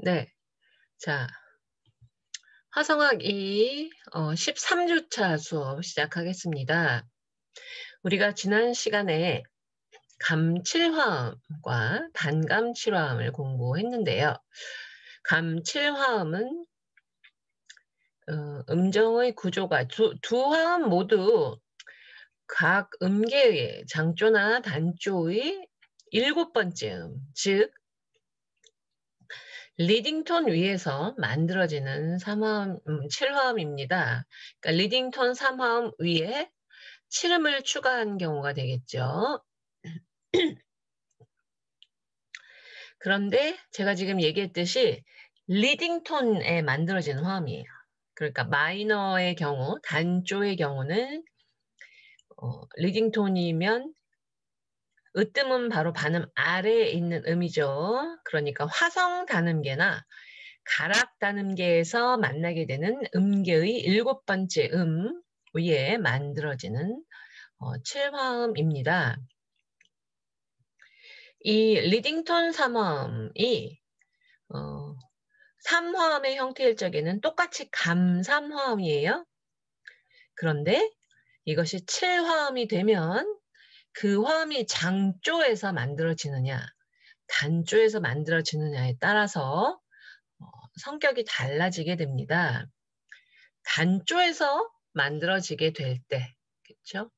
네. 자, 화성학 2 13주차 수업 시작하겠습니다. 우리가 지난 시간에 감칠화음과 단감칠화음을 공부했는데요. 감칠화음은 음정의 구조가 두 화음 모두 각 음계의 장조나 단조의 7번째 음, 즉 리딩톤 위에서 만들어지는 7화음입니다. 그러니까 리딩톤 3화음 위에 7음을 추가한 경우가 되겠죠. 그런데 제가 지금 얘기했듯이 리딩톤에 만들어지는 화음이에요. 그러니까 마이너의 경우, 단조의 경우는 리딩톤이면 으뜸은 바로 반음 아래에 있는 음이죠. 그러니까 화성 단음계나 가락 단음계에서 만나게 되는 음계의 7번째 음 위에 만들어지는 7화음입니다. 이 리딩톤 3화음이 3화음의 형태일 적에는 똑같이 감3화음이에요. 그런데 이것이 7화음이 되면 그 화음이 장조에서 만들어지느냐 단조에서 만들어지느냐에 따라서 성격이 달라지게 됩니다. 단조에서 만들어지게 될 때, 그렇죠?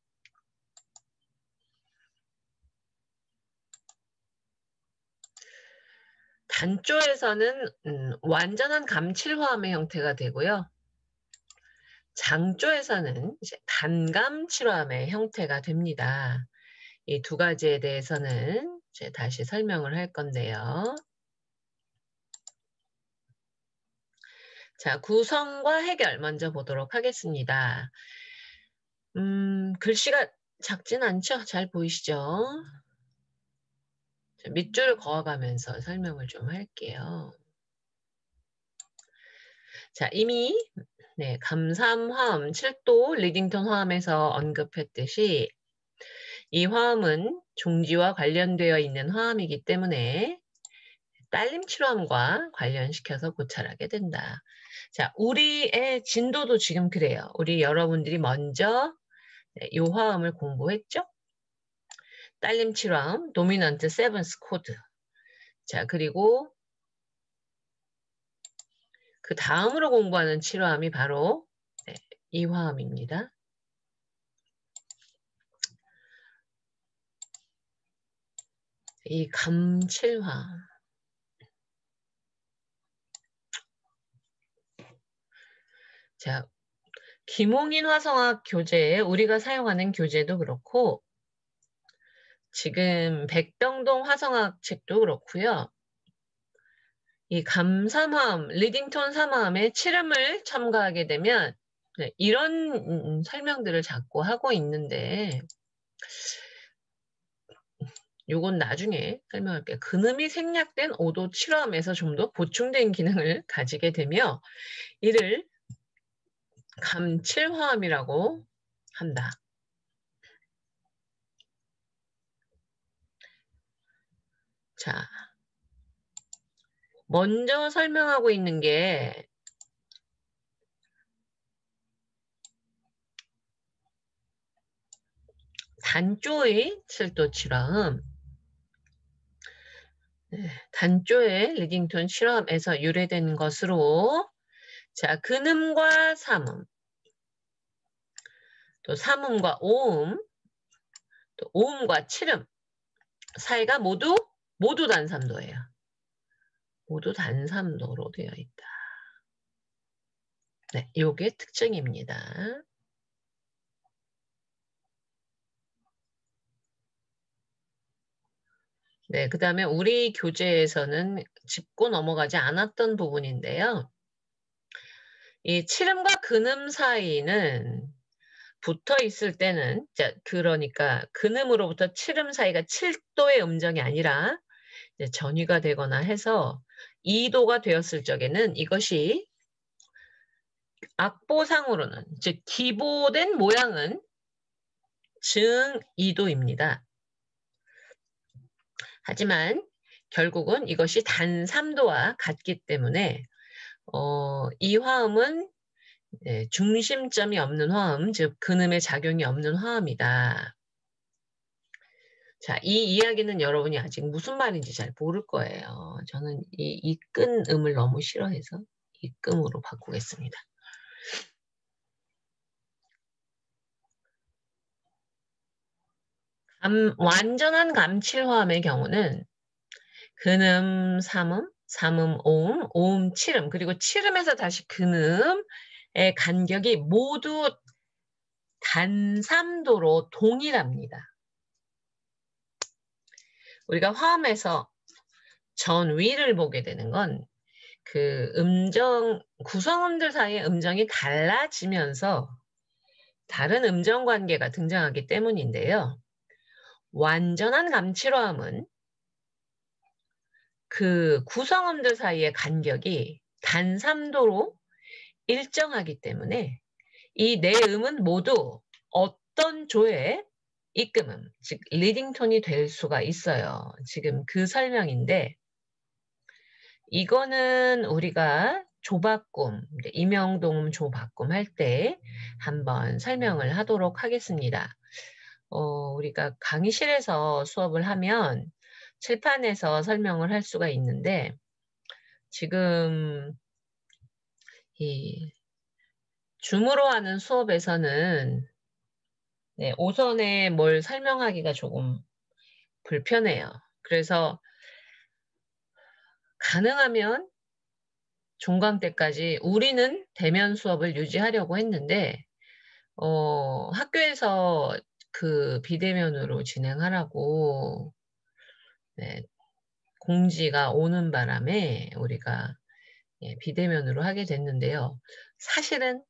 단조에서는 완전한 감칠화음의 형태가 되고요. 장조에서는 이제 단감칠화음의 형태가 됩니다. 이 두 가지에 대해서는 이제 다시 설명을 할 건데요. 자, 구성과 해결 먼저 보도록 하겠습니다. 글씨가 작진 않죠? 잘 보이시죠? 밑줄 그어가면서 설명을 좀 할게요. 자, 이미 감삼화음 7도 리딩톤 화음에서 언급했듯이 이 화음은 종지와 관련되어 있는 화음이기 때문에 딸림칠화음과 관련시켜서 고찰하게 된다. 자, 우리의 진도도 지금 그래요. 우리 여러분들이 먼저 이 화음을 공부했죠? 딸림칠화음, 도미넌트 세븐스 코드. 자, 그리고 그 다음으로 공부하는 칠화음이 바로 이 화음입니다. 이 감칠화음. 자, 김홍인 화성학 교재에 우리가 사용하는 교재도 그렇고 지금 백병동 화성학 책도 그렇고요. 이 감3화음, 리딩톤 3화음의 7음을 첨가하게 되면 이런 설명들을 자꾸 하고 있는데 요건 나중에 설명할게요. 근음이 생략된 5도 7화음에서 좀 더 보충된 기능을 가지게 되며 이를 감7화음이라고 한다. 자, 먼저 설명하고 있는 게 단조의 7도 7화음, 단조의 리딩톤 7화음에서 유래된 것으로 자, 근음과 3음, 또 3음과 5음, 또 5음과 7음 사이가 모두 단삼도예요. 모두 단삼도로 되어 있다. 네, 요게 특징입니다. 네, 그 다음에 우리 교재에서는 짚고 넘어가지 않았던 부분인데요. 이 7음과 근음 사이는 붙어 있을 때는, 그러니까 근음으로부터 7음 사이가 7도의 음정이 아니라 전위가 되거나 해서 2도가 되었을 적에는 이것이 악보상으로는, 즉 기보된 모양은 증 2도입니다. 하지만 결국은 이것이 단 3도와 같기 때문에 이 화음은 중심점이 없는 화음, 즉 근음의 작용이 없는 화음이다. 자, 이 이야기는 여러분이 아직 무슨 말인지 잘 모를 거예요. 저는 이 이끈음을 너무 싫어해서 이끔으로 바꾸겠습니다. 완전한 감칠화음의 경우는 근음, 삼음, 삼음, 오음, 오음, 칠음, 그리고 칠음에서 다시 근음의 간격이 모두 단 3도로 동일합니다. 우리가 화음에서 전위를 보게 되는 건 그 구성음들 사이의 음정이 달라지면서 다른 음정 관계가 등장하기 때문인데요. 완전한 감칠화음은 그 구성음들 사이의 간격이 단 3도로 일정하기 때문에 이 네 음은 모두 어떤 조의 입금음, 즉 리딩 톤이 될 수가 있어요. 지금 그 설명인데 이거는 우리가 조바꿈, 임영동음 조바꿈 할 때 한번 설명을 하도록 하겠습니다. 우리가 강의실에서 수업을 하면 칠판에서 설명을 할 수가 있는데 지금 이 줌으로 하는 수업에서는 오선에 뭘 설명하기가 조금 불편해요. 그래서 가능하면 종강 때까지 우리는 대면 수업을 유지하려고 했는데 학교에서 그 비대면으로 진행하라고 공지가 오는 바람에 우리가 비대면으로 하게 됐는데요. 사실은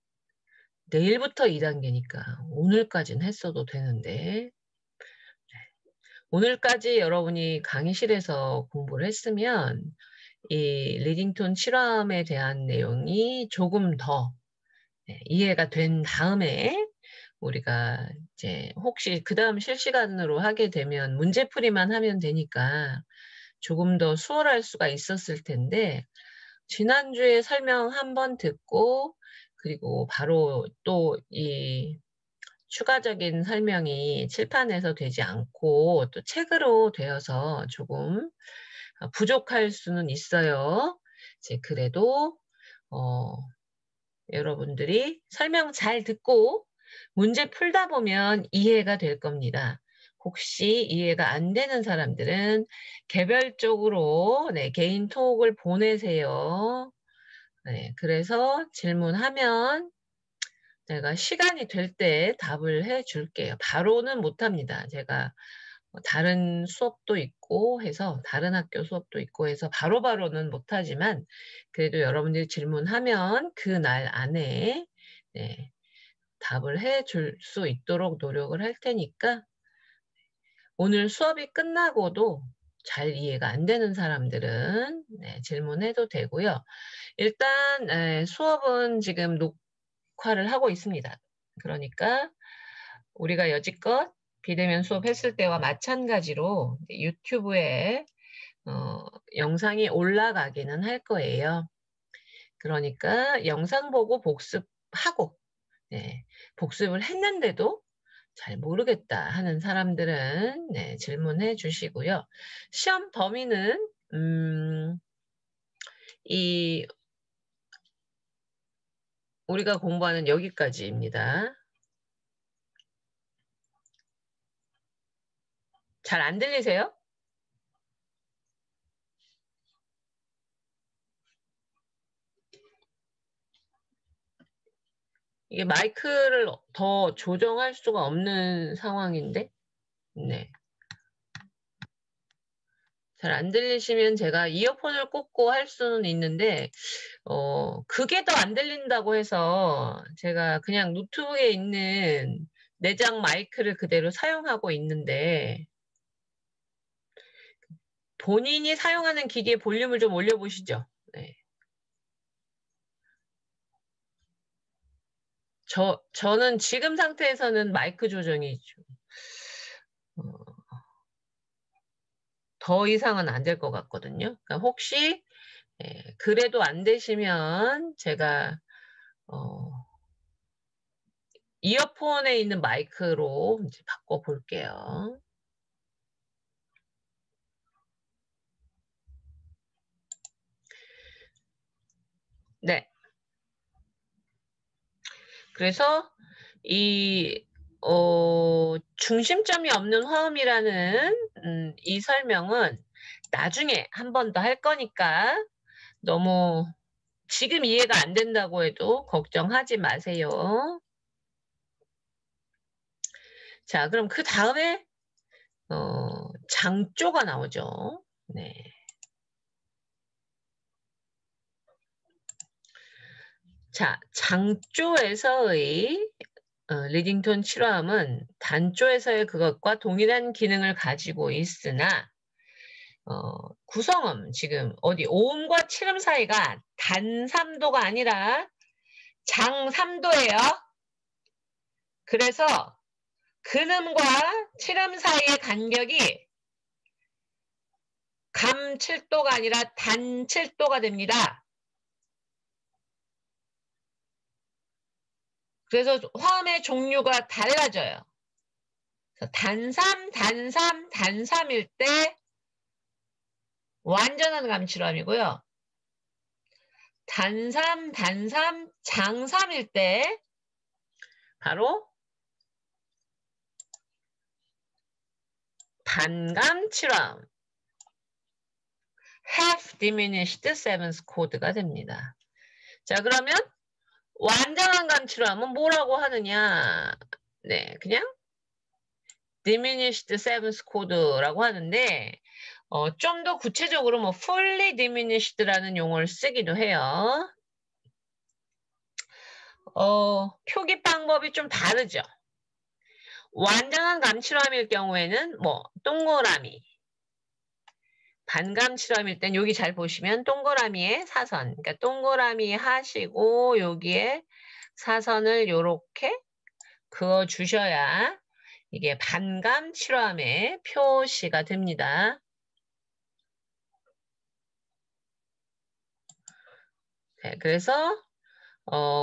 내일부터 2단계니까 오늘까지는 했어도 되는데 오늘까지 여러분이 강의실에서 공부를 했으면 이 리딩톤 칠화음에 대한 내용이 조금 더 이해가 된 다음에 우리가 이제 혹시 그 다음 실시간으로 하게 되면 문제풀이만 하면 되니까 조금 더 수월할 수가 있었을 텐데 지난주에 설명 한번 듣고 그리고 바로 또 이 추가적인 설명이 칠판에서 되지 않고 또 책으로 되어서 조금 부족할 수는 있어요. 이제 그래도 여러분들이 설명 잘 듣고 문제 풀다 보면 이해가 될 겁니다. 혹시 이해가 안 되는 사람들은 개별적으로 개인 톡을 보내세요. 그래서 질문하면 내가 시간이 될 때 답을 해 줄게요. 바로는 못합니다. 제가 다른 수업도 있고 해서 다른 학교 수업도 있고 해서 바로바로는 못하지만 그래도 여러분들이 질문하면 그 날 안에 답을 해 줄 수 있도록 노력을 할 테니까 오늘 수업이 끝나고도 잘 이해가 안 되는 사람들은 질문해도 되고요. 일단 수업은 지금 녹화를 하고 있습니다. 그러니까 우리가 여지껏 비대면 수업했을 때와 마찬가지로 유튜브에 영상이 올라가기는 할 거예요. 그러니까 영상 보고 복습하고 복습을 했는데도 잘 모르겠다 하는 사람들은 질문해 주시고요. 시험 범위는 이 우리가 공부하는 여기까지입니다. 잘 안 들리세요? 이게 마이크를 더 조정할 수가 없는 상황인데 네. 잘 안 들리시면 제가 이어폰을 꽂고 할 수는 있는데 그게 더 안 들린다고 해서 제가 그냥 노트북에 있는 내장 마이크를 그대로 사용하고 있는데 본인이 사용하는 기기의 볼륨을 좀 올려보시죠. 네. 저는 지금 상태에서는 마이크 조정이 좀, 더 이상은 안 될 것 같거든요. 그러니까 혹시 그래도 안 되시면 제가 이어폰에 있는 마이크로 이제 바꿔 볼게요. 네. 그래서 이 중심점이 없는 화음이라는 이 설명은 나중에 한 번 더 할 거니까 너무 지금 이해가 안 된다고 해도 걱정하지 마세요. 자, 그럼 그다음에 장조가 나오죠. 네. 자, 장조에서의 리딩톤 칠화음은 단조에서의 그것과 동일한 기능을 가지고 있으나 구성음 지금 어디 오음과 칠음 사이가 단3도가 아니라 장3도예요. 그래서 근음과 칠음 사이의 간격이 감7도가 아니라 단7도가 됩니다. 그래서 화음의 종류가 달라져요. 단삼, 단삼, 단삼일 때 완전한 감칠함이고요. 단삼, 단삼, 장삼일 때 바로 반감칠함, half diminished seventh chord가 됩니다. 자, 그러면 완전한 감칠함은 뭐라고 하느냐? 네, 그냥 diminished seventh chord라고 하는데 좀 더 구체적으로 뭐 fully diminished라는 용어를 쓰기도 해요. 표기 방법이 좀 다르죠. 완전한 감칠함일 경우에는 뭐 동그라미, 반감칠함일 땐 여기 잘 보시면 동그라미에 사선, 그러니까 동그라미 하시고 여기에 사선을 요렇게 그어 주셔야 이게 반감칠함의 표시가 됩니다. 네, 그래서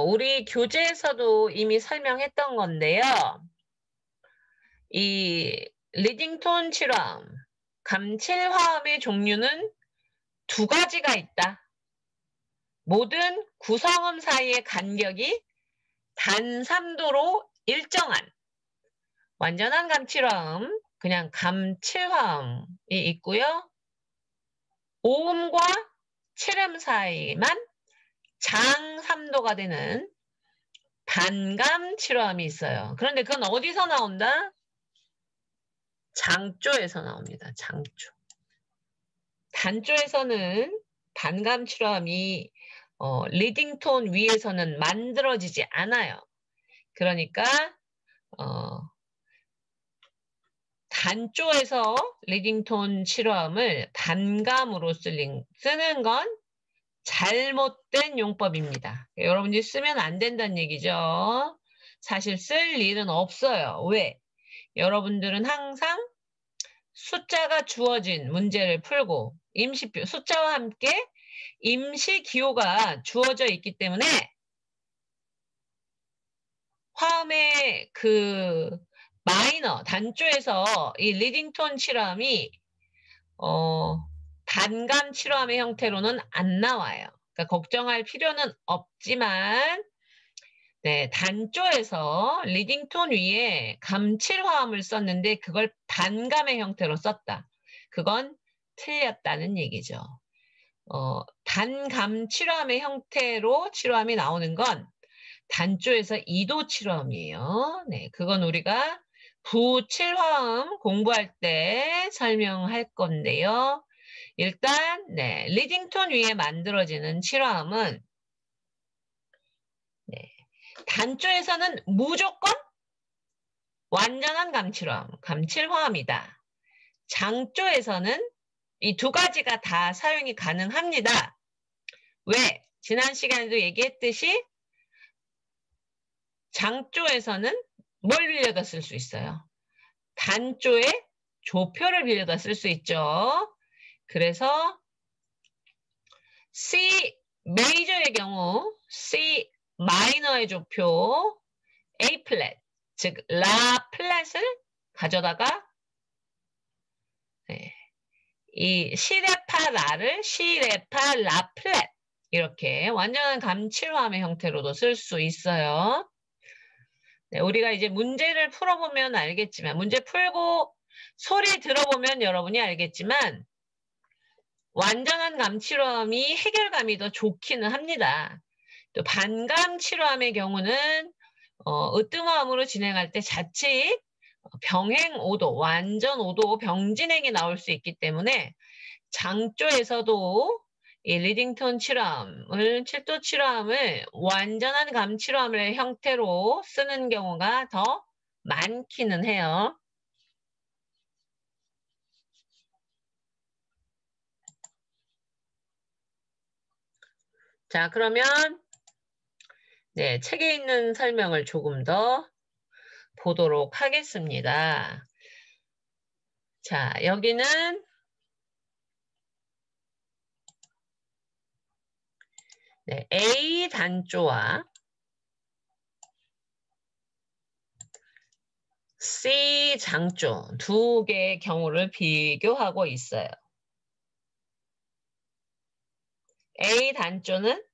우리 교재에서도 이미 설명했던 건데요. 이 리딩톤 칠화음, 감칠화음의 종류는 두 가지가 있다. 모든 구성음 사이의 간격이 단3도로 일정한 완전한 감칠화음, 그냥 감칠화음이 있고요. 오음과 칠음 사이만 장3도가 되는 반감칠화음이 있어요. 그런데 그건 어디서 나온다? 장조에서 나옵니다. 장조. 단조에서는 반감칠화음이 리딩톤 위에서는 만들어지지 않아요. 그러니까 단조에서 리딩톤 칠화음을 반감으로 쓰는 건 잘못된 용법입니다. 여러분들이 쓰면 안 된다는 얘기죠. 사실 쓸 일은 없어요. 왜? 여러분들은 항상 숫자가 주어진 문제를 풀고 임시표, 숫자와 함께 임시기호가 주어져 있기 때문에 화음의 그 마이너, 단조에서 이 리딩톤 칠화음이 반감 칠화음의 형태로는 안 나와요. 그러니까 걱정할 필요는 없지만 네, 단조에서 리딩톤 위에 감칠화음을 썼는데 그걸 반감의 형태로 썼다. 그건 틀렸다는 얘기죠. 단감 칠화음의 형태로 칠화음이 나오는 건 단조에서 2도 칠화음이에요. 네, 그건 우리가 부칠화음 공부할 때 설명할 건데요. 일단 네, 리딩톤 위에 만들어지는 칠화음은 네, 단조에서는 무조건 완전한 감칠화음, 감칠화음이다. 장조에서는 이 두 가지가 다 사용이 가능합니다. 왜? 지난 시간에도 얘기했듯이 장조에서는 뭘 빌려다 쓸 수 있어요? 단조의 조표를 빌려다 쓸 수 있죠. 그래서 C 메이저의 경우 C 마이너의 조표 A 플랫, 즉 라 플랫을 가져다가 네, 이 시레파 라를 시레파 라 플랫 이렇게 완전한 감칠화음의 형태로도 쓸 수 있어요. 네, 우리가 이제 문제를 풀어보면 알겠지만 문제 풀고 소리 들어보면 여러분이 알겠지만 완전한 감칠화음이 해결감이 더 좋기는 합니다. 또 반감칠화음의 경우는 으뜸화음으로 진행할 때 자칫 병행 5도, 완전 5도 병진행이 나올 수 있기 때문에 장조에서도 이 리딩톤 칠화음을 7도 칠화음을 완전한 감칠화음의 형태로 쓰는 경우가 더 많기는 해요. 자, 그러면 네, 책에 있는 설명을 조금 더 보도록 하겠습니다. 자, 여기는 네, A 단조와 C 장조 두 개의 경우를 비교하고 있어요. A 단조는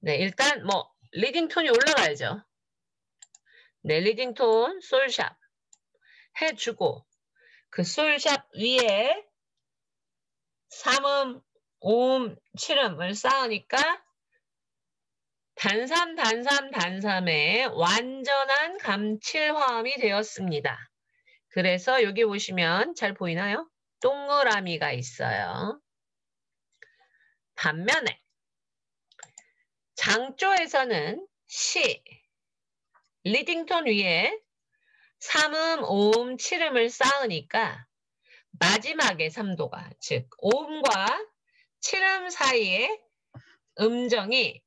네, 일단 뭐 리딩톤이 올라가야죠. 네, 리딩톤 솔샵 해주고 그 솔샵 위에 3음, 5음, 7음을 쌓으니까 단삼, 단삼, 단삼의 완전한 감칠화음이 되었습니다. 그래서 여기 보시면 잘 보이나요? 동그라미가 있어요. 반면에 장조에서는 C, 리딩톤 위에 3음, 5음, 7음을 쌓으니까 마지막에 3도가, 즉 5음과 7음 사이의 음정이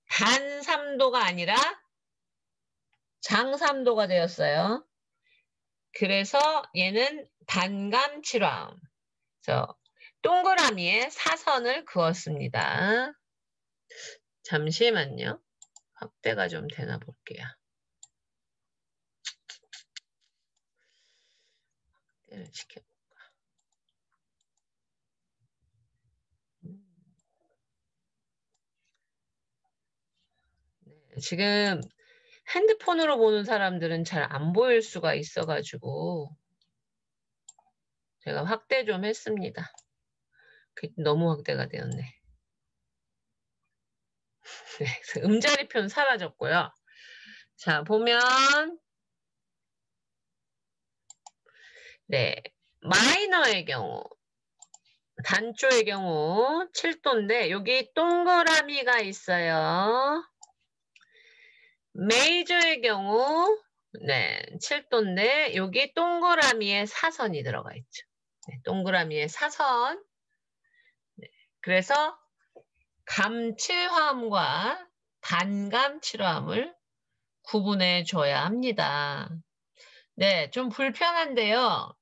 단 3도가 아니라 장 3도가 되었어요. 그래서 얘는 반감칠화음. 그래서 동그라미에 사선을 그었습니다. 잠시만요. 확대가 좀 되나 볼게요. 확대를 시켜볼까. 네, 지금 핸드폰으로 보는 사람들은 잘 안 보일 수가 있어가지고 제가 확대 좀 했습니다. 너무 확대가 되었네. 네, 음자리표는 사라졌고요. 자, 보면 네, 마이너의 경우 단조의 경우 7도인데 여기 동그라미가 있어요. 메이저의 경우 네, 7도인데 여기 동그라미에 사선이 들어가 있죠. 네, 동그라미에 사선. 네, 그래서 감칠화음과 반감칠화음을 구분해 줘야 합니다. 네, 좀 불편한데요.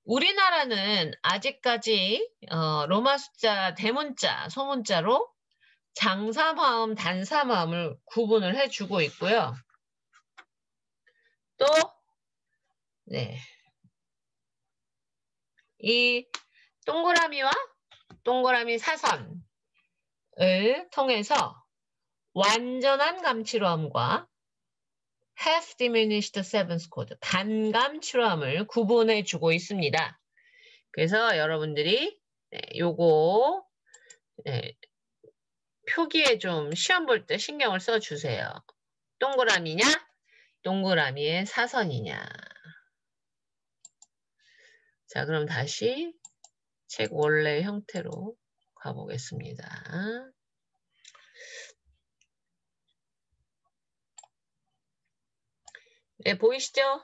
우리나라는 아직까지 로마 숫자 대문자, 소문자로 장삼화음, 단삼화음을 구분을 해주고 있고요. 또 네, 이 동그라미와 동그라미 사선을 통해서 완전한 감칠화음과 half diminished seventh chord, 반감칠화음을 구분해 주고 있습니다. 그래서 여러분들이 요거 표기에 좀 시험 볼 때 신경을 써주세요. 동그라미냐? 동그라미의 사선이냐? 자, 그럼 다시 책 원래 형태로 가보겠습니다. 네, 보이시죠?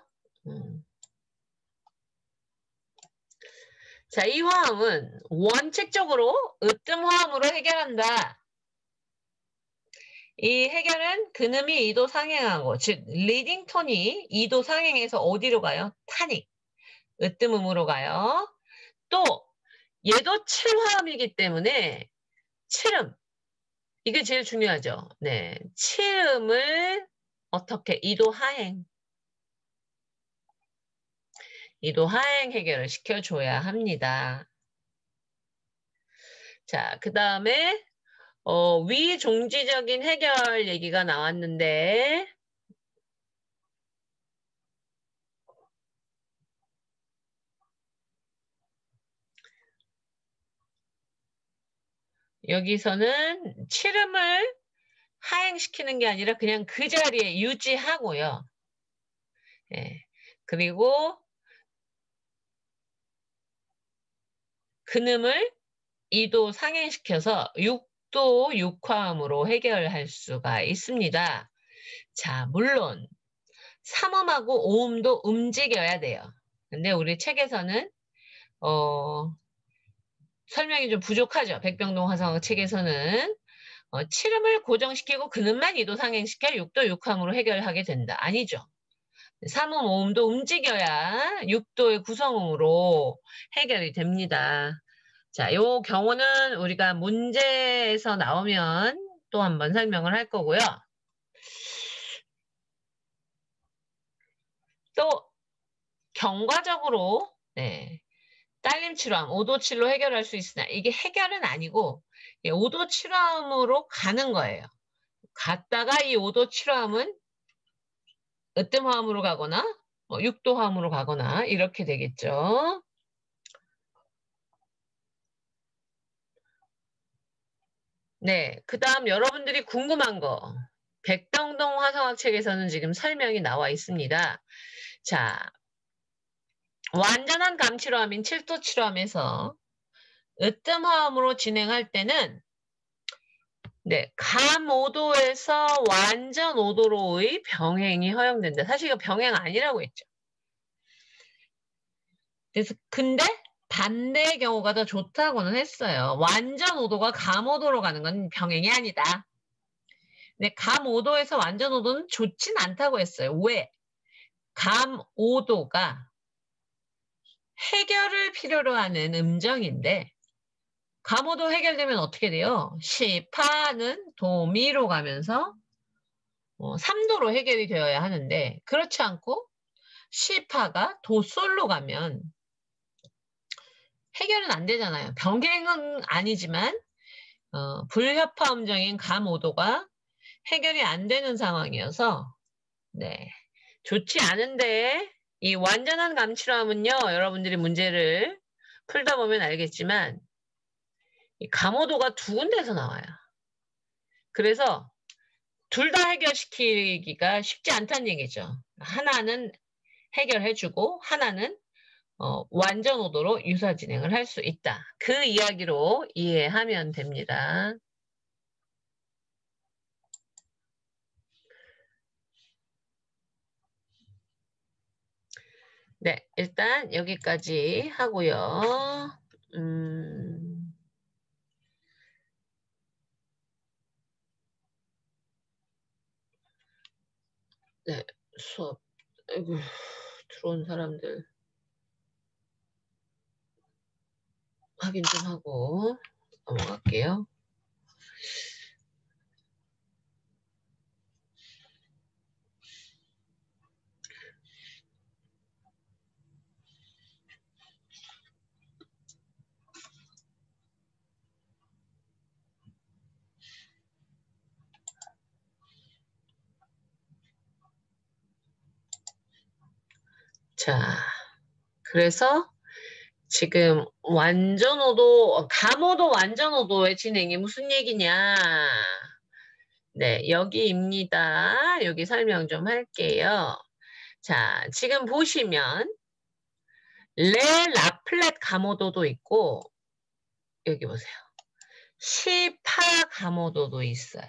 자, 이 화음은 원칙적으로 으뜸화음으로 해결한다. 이 해결은 근음이 2도 상행하고, 즉 리딩톤이 2도 상행해서 어디로 가요? 타닉, 으뜸음으로 가요. 또 얘도 7화음이기 때문에 7음. 이게 제일 중요하죠. 네. 7음을 어떻게 2도 하행. 2도 하행 해결을 시켜줘야 합니다. 자, 그 다음에 위종지적인 해결 얘기가 나왔는데 여기서는 7음을 하행시키는 게 아니라 그냥 그 자리에 유지하고요. 예. 그리고 근음을 2도 상행시켜서 6도 6화음으로 해결할 수가 있습니다. 자, 물론 3음하고 5음도 움직여야 돼요. 근데 우리 책에서는 설명이 좀 부족하죠. 백병동 화성학 책에서는 7음을 고정시키고 근음만 2도 상행시켜 6도 6화음으로 해결하게 된다. 아니죠. 3음, 5음도 움직여야 6도의 구성음으로 해결이 됩니다. 자, 요 경우는 우리가 문제에서 나오면 또 한번 설명을 할 거고요. 또 경과적으로 네, 딸림 7화음, 5도 7로 해결할 수 있으나 이게 해결은 아니고 5도 7화음으로 가는 거예요. 갔다가 이 5도 7화음은 으뜸 화음으로 가거나 6도 화음으로 가거나 이렇게 되겠죠. 네, 그 다음 여러분들이 궁금한 거 백병동 화성학 책에서는 지금 설명이 나와 있습니다. 자, 완전한 감칠화음인 7도 7화음에서 으뜸 화음으로 진행할 때는 네, 감 5도에서 완전 5도로의 병행이 허용된다. 사실 이거 병행 아니라고 했죠. 그래서 근데 반대의 경우가 더 좋다고는 했어요. 완전 5도가 감 5도로 가는 건 병행이 아니다. 근데 감 5도에서 완전 5도는 좋진 않다고 했어요. 왜? 감 5도가 해결을 필요로 하는 음정인데 감 5도 해결되면 어떻게 돼요? 시파는 도미로 가면서 3도로 해결이 되어야 하는데 그렇지 않고 시파가 도솔로 가면 해결은 안 되잖아요. 병행은 아니지만 불협화 음정인 감 5도가 해결이 안 되는 상황이어서 네, 좋지 않은데 이 완전한 감칠함은요. 여러분들이 문제를 풀다 보면 알겠지만 이 감 5도가 두 군데서 나와요. 그래서 둘 다 해결시키기가 쉽지 않다는 얘기죠. 하나는 해결해주고 하나는 완전 오도로 유사 진행을 할 수 있다. 그 이야기로 이해하면 됩니다. 네, 일단 여기까지 하고요. 네, 수업. 아이고, 들어온 사람들 확인 좀 하고 넘어갈게요. 자, 그래서 지금 완전오도, 감오도 완전오도의 진행이 무슨 얘기냐. 네, 여기입니다. 여기 설명 좀 할게요. 자, 지금 보시면 레 라플렛 감오도도 있고 여기 보세요. 시파 감오도도 있어요.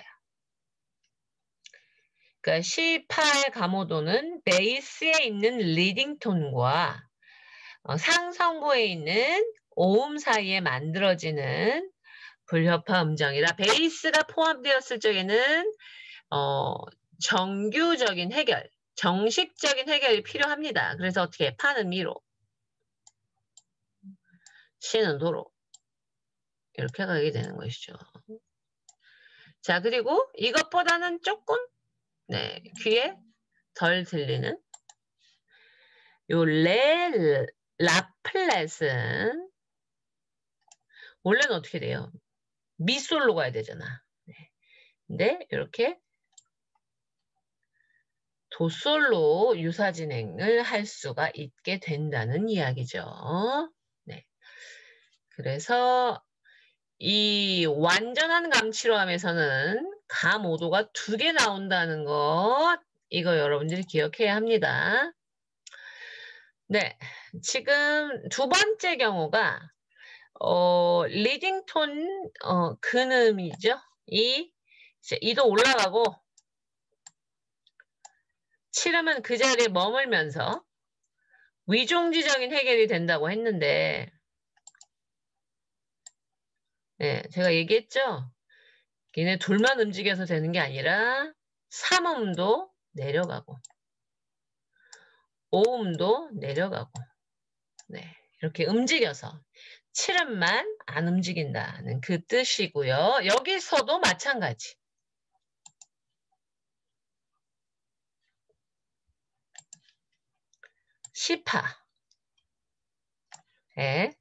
그러니까 시파의 감오도는 베이스에 있는 리딩 톤과 상성부에 있는 오음 사이에 만들어지는 불협화 음정이라 베이스가 포함되었을 적에는 정규적인 해결, 정식적인 해결이 필요합니다. 그래서 어떻게 파는 미로 C는 도로. 이렇게 가게 되는 것이죠. 자, 그리고 이것보다는 조금 네, 귀에 덜 들리는 요 레 라플렛은 원래는 어떻게 돼요? 미솔로 가야 되잖아. 네. 근데 이렇게 도솔로 유사 진행을 할 수가 있게 된다는 이야기죠. 네. 그래서 이 완전한 감치로함에서는 감 5도가 2개 나온다는 것, 이거 여러분들이 기억해야 합니다. 네, 지금 두 번째 경우가 리딩톤 근음이죠. 이 이제 2도 올라가고 7음은 그 자리에 머물면서 위종지적인 해결이 된다고 했는데, 네, 제가 얘기했죠. 얘네 둘만 움직여서 되는 게 아니라 3음도 내려가고 5음도 내려가고, 네, 이렇게 움직여서 7음만 안 움직인다는 그 뜻이고요. 여기서도 마찬가지. C파. 네.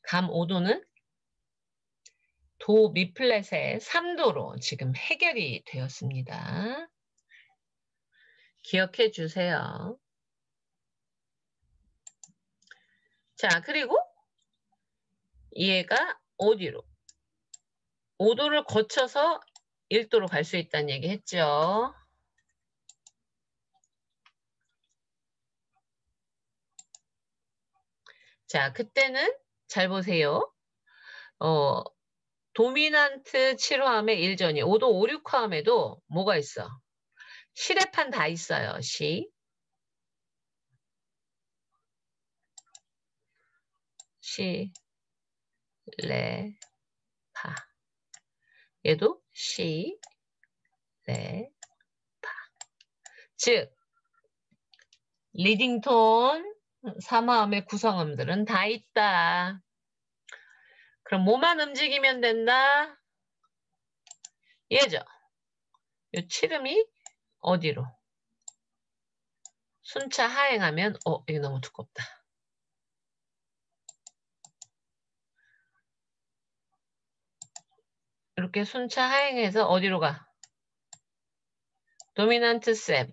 감 5도는 도 미플랫의 3도로 지금 해결이 되었습니다. 기억해 주세요. 자, 그리고 얘가 어디로? 5도를 거쳐서 1도로 갈 수 있다는 얘기 했죠. 자, 그때는 잘 보세요. 도미넌트 7호함의 일전이 5도 5, 6호함에도 뭐가 있어? 시레판 다 있어요. 시, 레, 파. 얘도 시, 레, 파. 즉 리딩톤 3화음의 구성음들은 다 있다. 그럼 뭐만 움직이면 된다? 얘죠. 이 7음이 어디로? 순차 하행하면 이게 너무 두껍다. 이렇게 순차 하행해서 어디로 가? 도미넌트 7.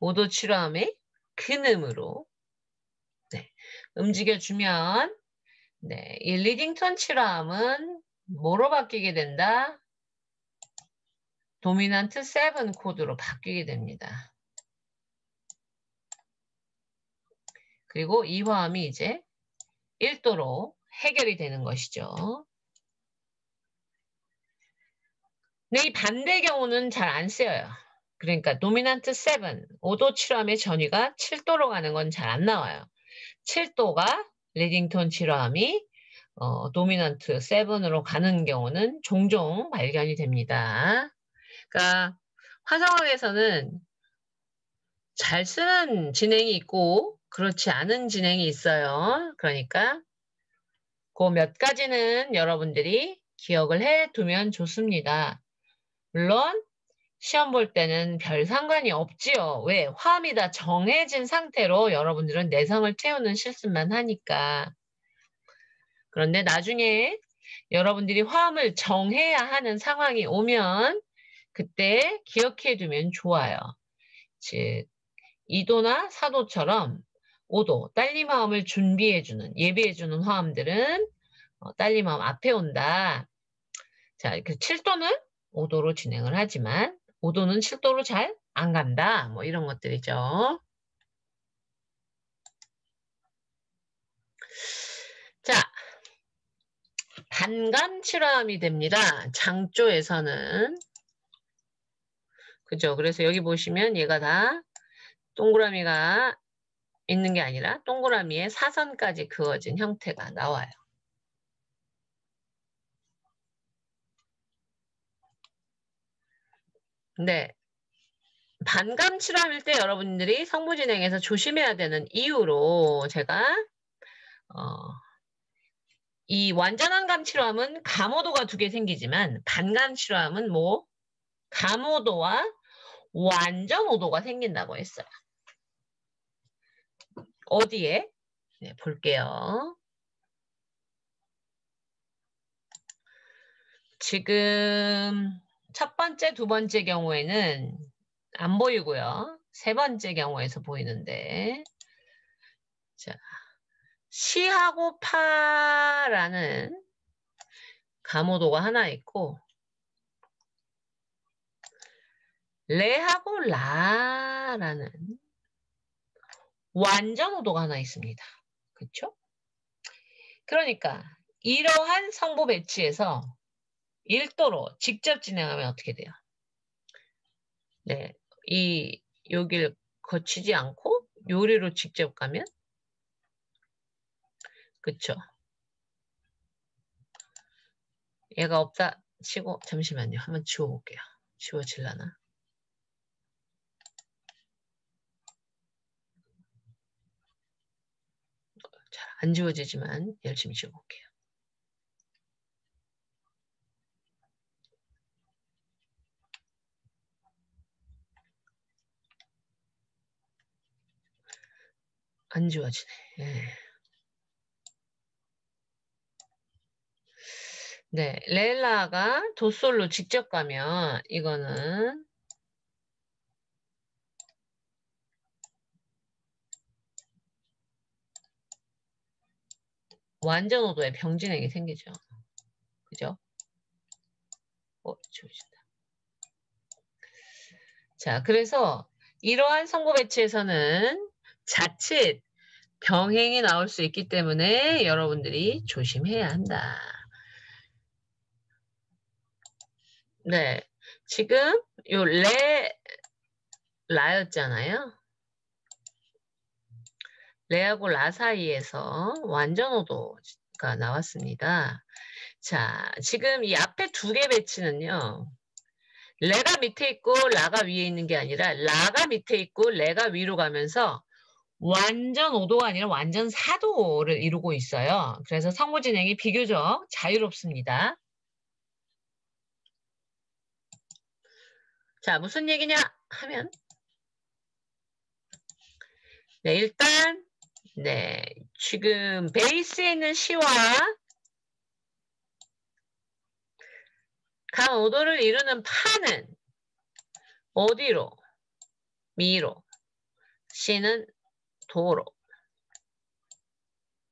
5도 7호함의 근음으로 네, 움직여주면 네, 이 리딩톤 7호함은 뭐로 바뀌게 된다? 도미넌트 7 코드로 바뀌게 됩니다. 그리고 이 화음이 이제 1도로 해결이 되는 것이죠. 근데 이 반대 경우는 잘 안 쓰여요. 그러니까 도미넌트 7, 5도 7호함의 전위가 7도로 가는 건 잘 안 나와요. 7도가 리딩톤 7호함이 도미넌트 7으로 가는 경우는 종종 발견이 됩니다. 그러니까 화성학에서는 잘 쓰는 진행이 있고 그렇지 않은 진행이 있어요. 그러니까 그 몇 가지는 여러분들이 기억을 해두면 좋습니다. 물론 시험 볼 때는 별 상관이 없지요. 왜? 화음이 다 정해진 상태로 여러분들은 내성을 채우는 실습만 하니까. 그런데 나중에 여러분들이 화음을 정해야 하는 상황이 오면 그때 기억해 두면 좋아요. 즉 2도나 4도처럼 5도 딸림 화음을 준비해주는, 예비해주는 화음들은 딸림 화음 앞에 온다. 자, 그 7도는 5도로 진행을 하지만 5도는 7도로 잘 안 간다. 뭐 이런 것들이죠. 자, 반감 칠화음이 됩니다. 장조에서는. 그죠? 그래서 여기 보시면 얘가 다 동그라미가 있는 게 아니라 동그라미에 사선까지 그어진 형태가 나와요. 근데 반감 칠화음일 때 여러분들이 성무진행에서 조심해야 되는 이유로 제가 이 완전한 감칠화함은 감오도가 2개 생기지만 반감칠화함은 뭐 감오도와 완전오도가 생긴다고 했어요. 어디에? 네, 볼게요. 지금 첫 번째, 두 번째 경우에는 안 보이고요. 세 번째 경우에서 보이는데, 자, 시하고 파라는 감오도가 하나 있고, 레하고 라라는 완전오도가 하나 있습니다. 그렇죠? 그러니까 이러한 성보 배치에서 1도로 직접 진행하면 어떻게 돼요? 네, 여길 거치지 않고 요리로 직접 가면 그쵸? 얘가 없다 치고 잠시만요. 한번 지워볼게요. 지워질라나? 잘 안 지워지지만 열심히 지워볼게요. 안 지워지네. 예. 네, 레라가 도솔로 직접 가면 이거는 완전 오도의 병진행이 생기죠. 그죠? 지워진다. 자, 그래서 이러한 성보 배치에서는 자칫 병행이 나올 수 있기 때문에 여러분들이 조심해야 한다. 네, 지금 요 라였잖아요. 레하고 라 사이에서 완전오도가 나왔습니다. 자, 지금 이 앞에 2개 배치는요. 레가 밑에 있고 라가 위에 있는 게 아니라 라가 밑에 있고 레가 위로 가면서 완전 5도가 아니라 완전 4도를 이루고 있어요. 그래서 성보 진행이 비교적 자유롭습니다. 자, 무슨 얘기냐 하면 네, 일단 네, 지금 베이스에 있는 시와 감 5도를 이루는 파는 어디로? 미로, 시는 도로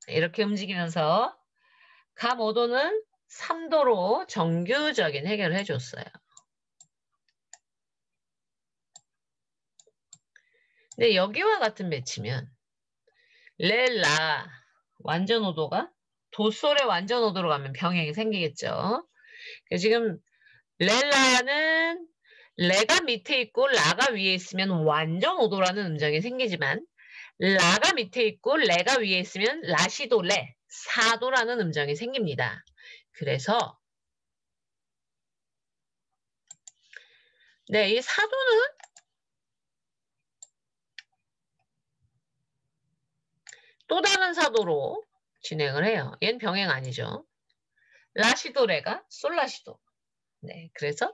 이렇게 움직이면서 감 5도는 3도로 정규적인 해결을 해줬어요. 근데 여기와 같은 배치면 레라 완전 오도가 도솔의 완전 오도로 가면 병행이 생기겠죠. 지금 레라는 레가 밑에 있고 라가 위에 있으면 완전 오도라는 음정이 생기지만 라가 밑에 있고 레가 위에 있으면 라시도 레 4도라는 음정이 생깁니다. 그래서 네, 이 4도는 또 다른 4도로 진행을 해요. 얘는 병행 아니죠. 라시도 레가 솔라시도. 네, 그래서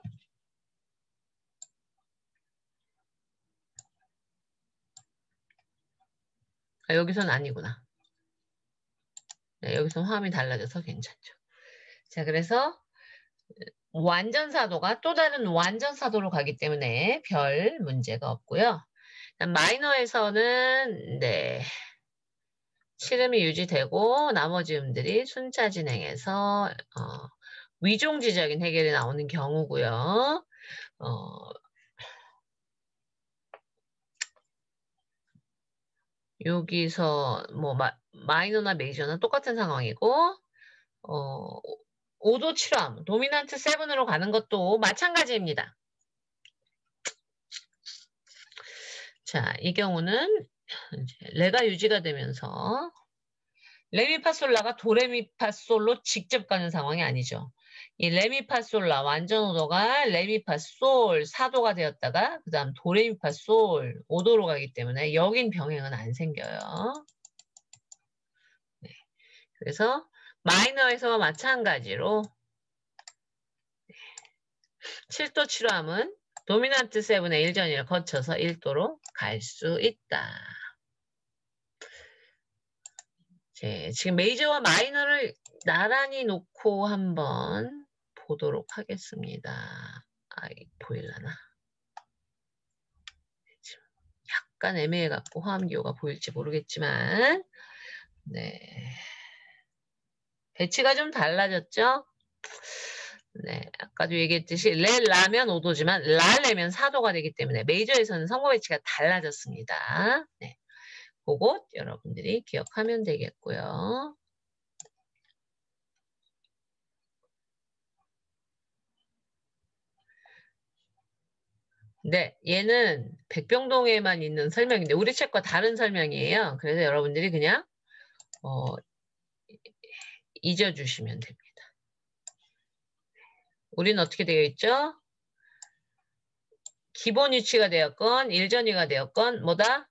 여기서는 아니구나. 네, 여기서는 화음이 달라져서 괜찮죠. 자, 그래서 완전사도가 또 다른 완전사도로 가기 때문에 별 문제가 없고요. 마이너에서는 네, 치름이 유지되고 나머지 음들이 순차 진행해서 위종지적인 해결이 나오는 경우고요. 여기서 뭐 마이너나 메이저는 똑같은 상황이고 5도 7함 도미넌트 7으로 가는 것도 마찬가지입니다. 자, 이 경우는 이제 레가 유지가 되면서 레미파솔라가 도레미파솔로 직접 가는 상황이 아니죠. 이 레미파솔라 완전 5도가 레미파솔 4도가 되었다가 그 다음 도레미파솔 5도로 가기 때문에 여긴 병행은 안 생겨요. 네. 그래서 마이너에서 마찬가지로 7도 칠호함은 도미넌트 7의 1전위를 거쳐서 1도로 갈 수 있다. 지금 메이저와 마이너를 나란히 놓고 한번 보도록 하겠습니다. 보일라나? 지금 약간 애매해갖고 화음기호가 보일지 모르겠지만, 네. 배치가 좀 달라졌죠? 네. 아까도 얘기했듯이, 레라면 5도지만, 라레면 4도가 되기 때문에 메이저에서는 성고 배치가 달라졌습니다. 네. 그것 여러분들이 기억하면 되겠고요. 네, 얘는 백병동에만 있는 설명인데 우리 책과 다른 설명이에요. 그래서 여러분들이 그냥 잊어주시면 됩니다. 우리는 어떻게 되어 있죠? 기본 유치가 되었건 일전위가 되었건 뭐다?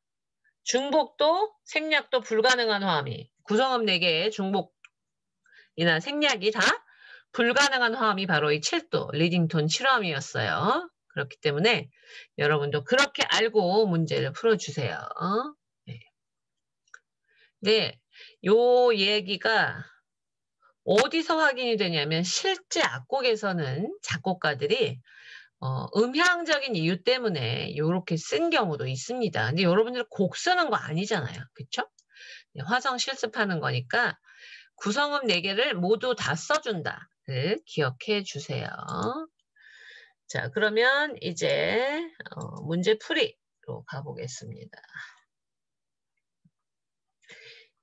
중복도 생략도 불가능한 화음이 구성음 4개의 중복이나 생략이 다 불가능한 화음이 바로 이 7도 리딩톤 7화음이었어요. 그렇기 때문에 여러분도 그렇게 알고 문제를 풀어주세요. 네. 네, 요 얘기가 어디서 확인이 되냐면 실제 악곡에서는 작곡가들이 음향적인 이유 때문에 이렇게 쓴 경우도 있습니다. 근데 여러분들 곡 쓰는 거 아니잖아요. 그쵸? 네, 화성 실습하는 거니까 구성음 4개를 모두 다 써준다를 기억해 주세요. 자, 그러면 이제 문제 풀이로 가보겠습니다.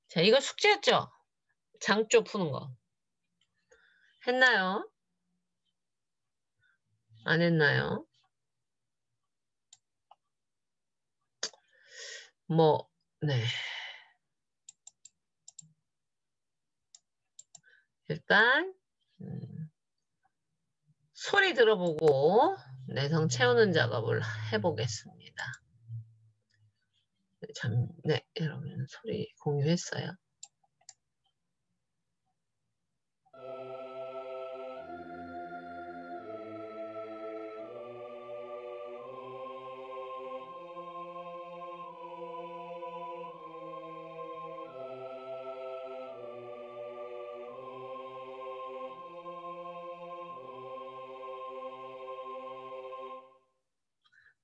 자, 이거 숙제였죠? 장조 푸는 거. 했나요? 안 했나요? 네. 일단 소리 들어보고 내성 채우는 작업을 해보겠습니다. 네, 여러분 소리 공유했어요.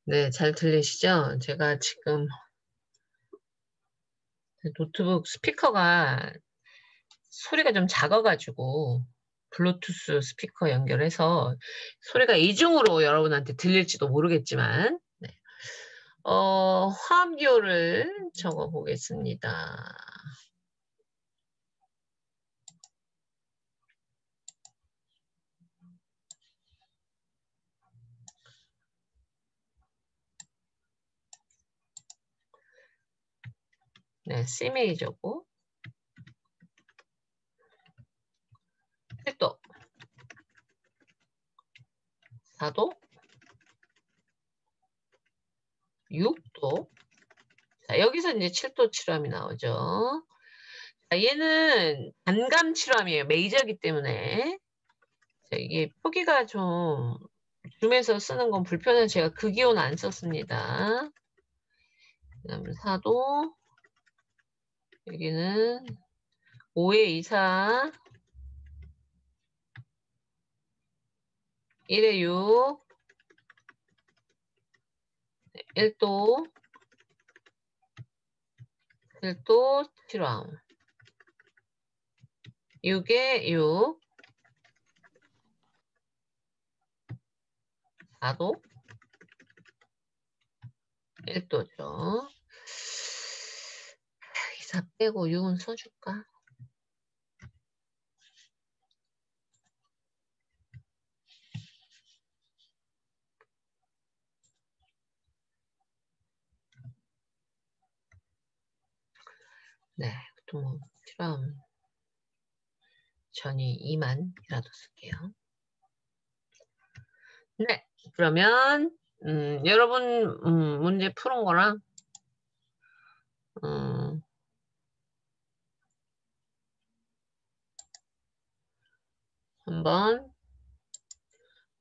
네, 잘 들리시죠? 제가 지금 노트북 스피커가 소리가 좀 작아가지고 블루투스 스피커 연결해서 소리가 이중으로 여러분한테 들릴지도 모르겠지만 네. 화음기호를 적어 보겠습니다. 네, C 메이저고 7도 4도 6도 자, 여기서 이제 7도 7화음이 나오죠. 자, 얘는 단감 7화음이에요. 메이저이기 때문에 자, 이게 표기가 좀 줌에서 쓰는 건 불편해서 제가 그 기호는 안 썼습니다. 그 다음에 4도 여기는 5의 24 1의 6 1도 1도 7화음 6의 6 4도 1도죠. 24 빼고 6은 써줄까? 네, 보통 뭐 7화음 전이 2만이라도 쓸게요. 네, 그러면 여러분 문제 푸는 거랑 한번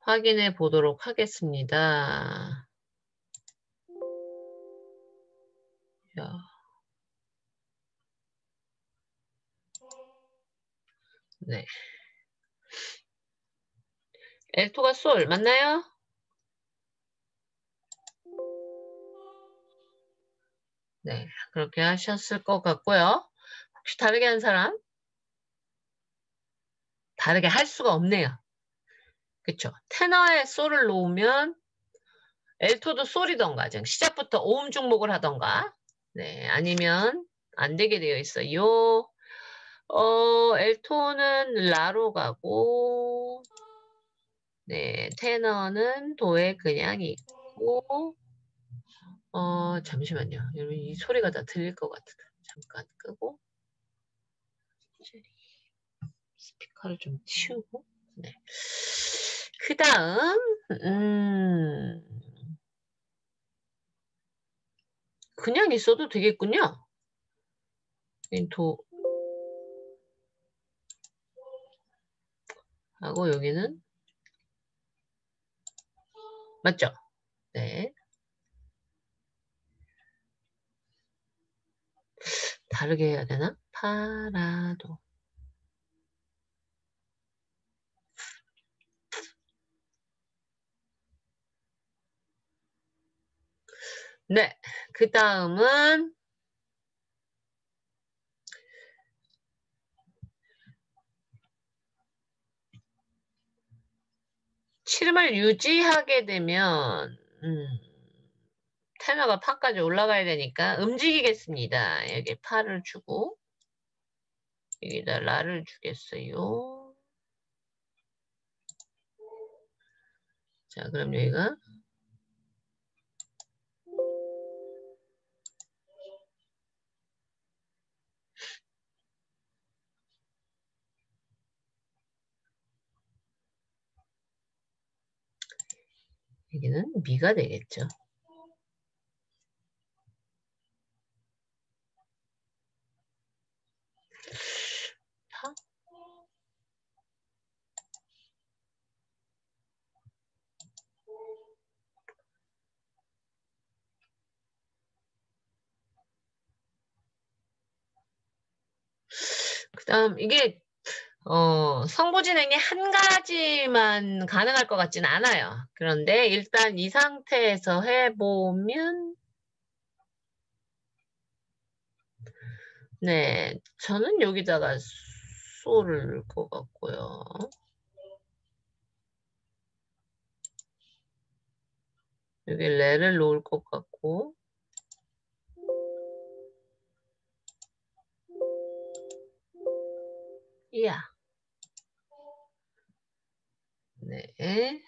확인해 보도록 하겠습니다. 야. 네. L2가 솔 맞나요? 네, 그렇게 하셨을 것 같고요. 혹시 다르게 한 사람? 다르게 할 수가 없네요. 그쵸? 테너에 솔을 놓으면 L2도 솔이던가, 시작부터 오음 중목을 하던가, 네, 아니면 안 되게 되어 있어요. L2는 라로 가고, 네, 테너는 도에 그냥 있고, 잠시만요. 여러분, 이 소리가 다 들릴 것 같아요. 잠깐 끄고, 스피커를 좀 치우고, 네. 그 다음, 그냥 있어도 되겠군요. 도, 하고 여기는, 맞죠? 네. 다르게 해야 되나? 파라도. 네. 그 다음은, 치름을 유지하게 되면, 테너가 파까지 올라가야 되니까 움직이겠습니다. 여기 파를 주고, 여기다 라를 주겠어요. 자, 그럼 여기가, 여기는 미가 되겠죠. 파? 그 다음, 이게, 성부진행이 한 가지만 가능할 것 같진 않아요. 그런데 일단 이 상태에서 해보면, 네, 저는 여기다가 솔을 넣을 것 같고요. 여기 레를 놓을 것 같고, 이야. 네.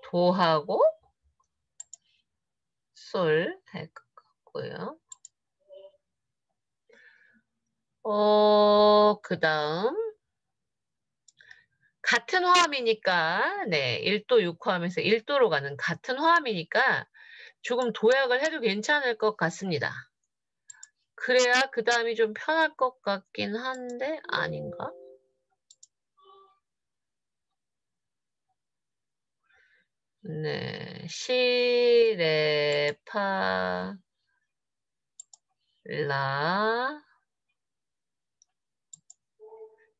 도하고 솔 할 것 같고요. 그 다음 같은 화음이니까 네 1도 6화음에서 1도로 가는 같은 화음이니까 조금 도약을 해도 괜찮을 것 같습니다. 그래야 그 다음이 좀 편할 것 같긴 한데 아닌가? 네, 시, 레, 파, 라.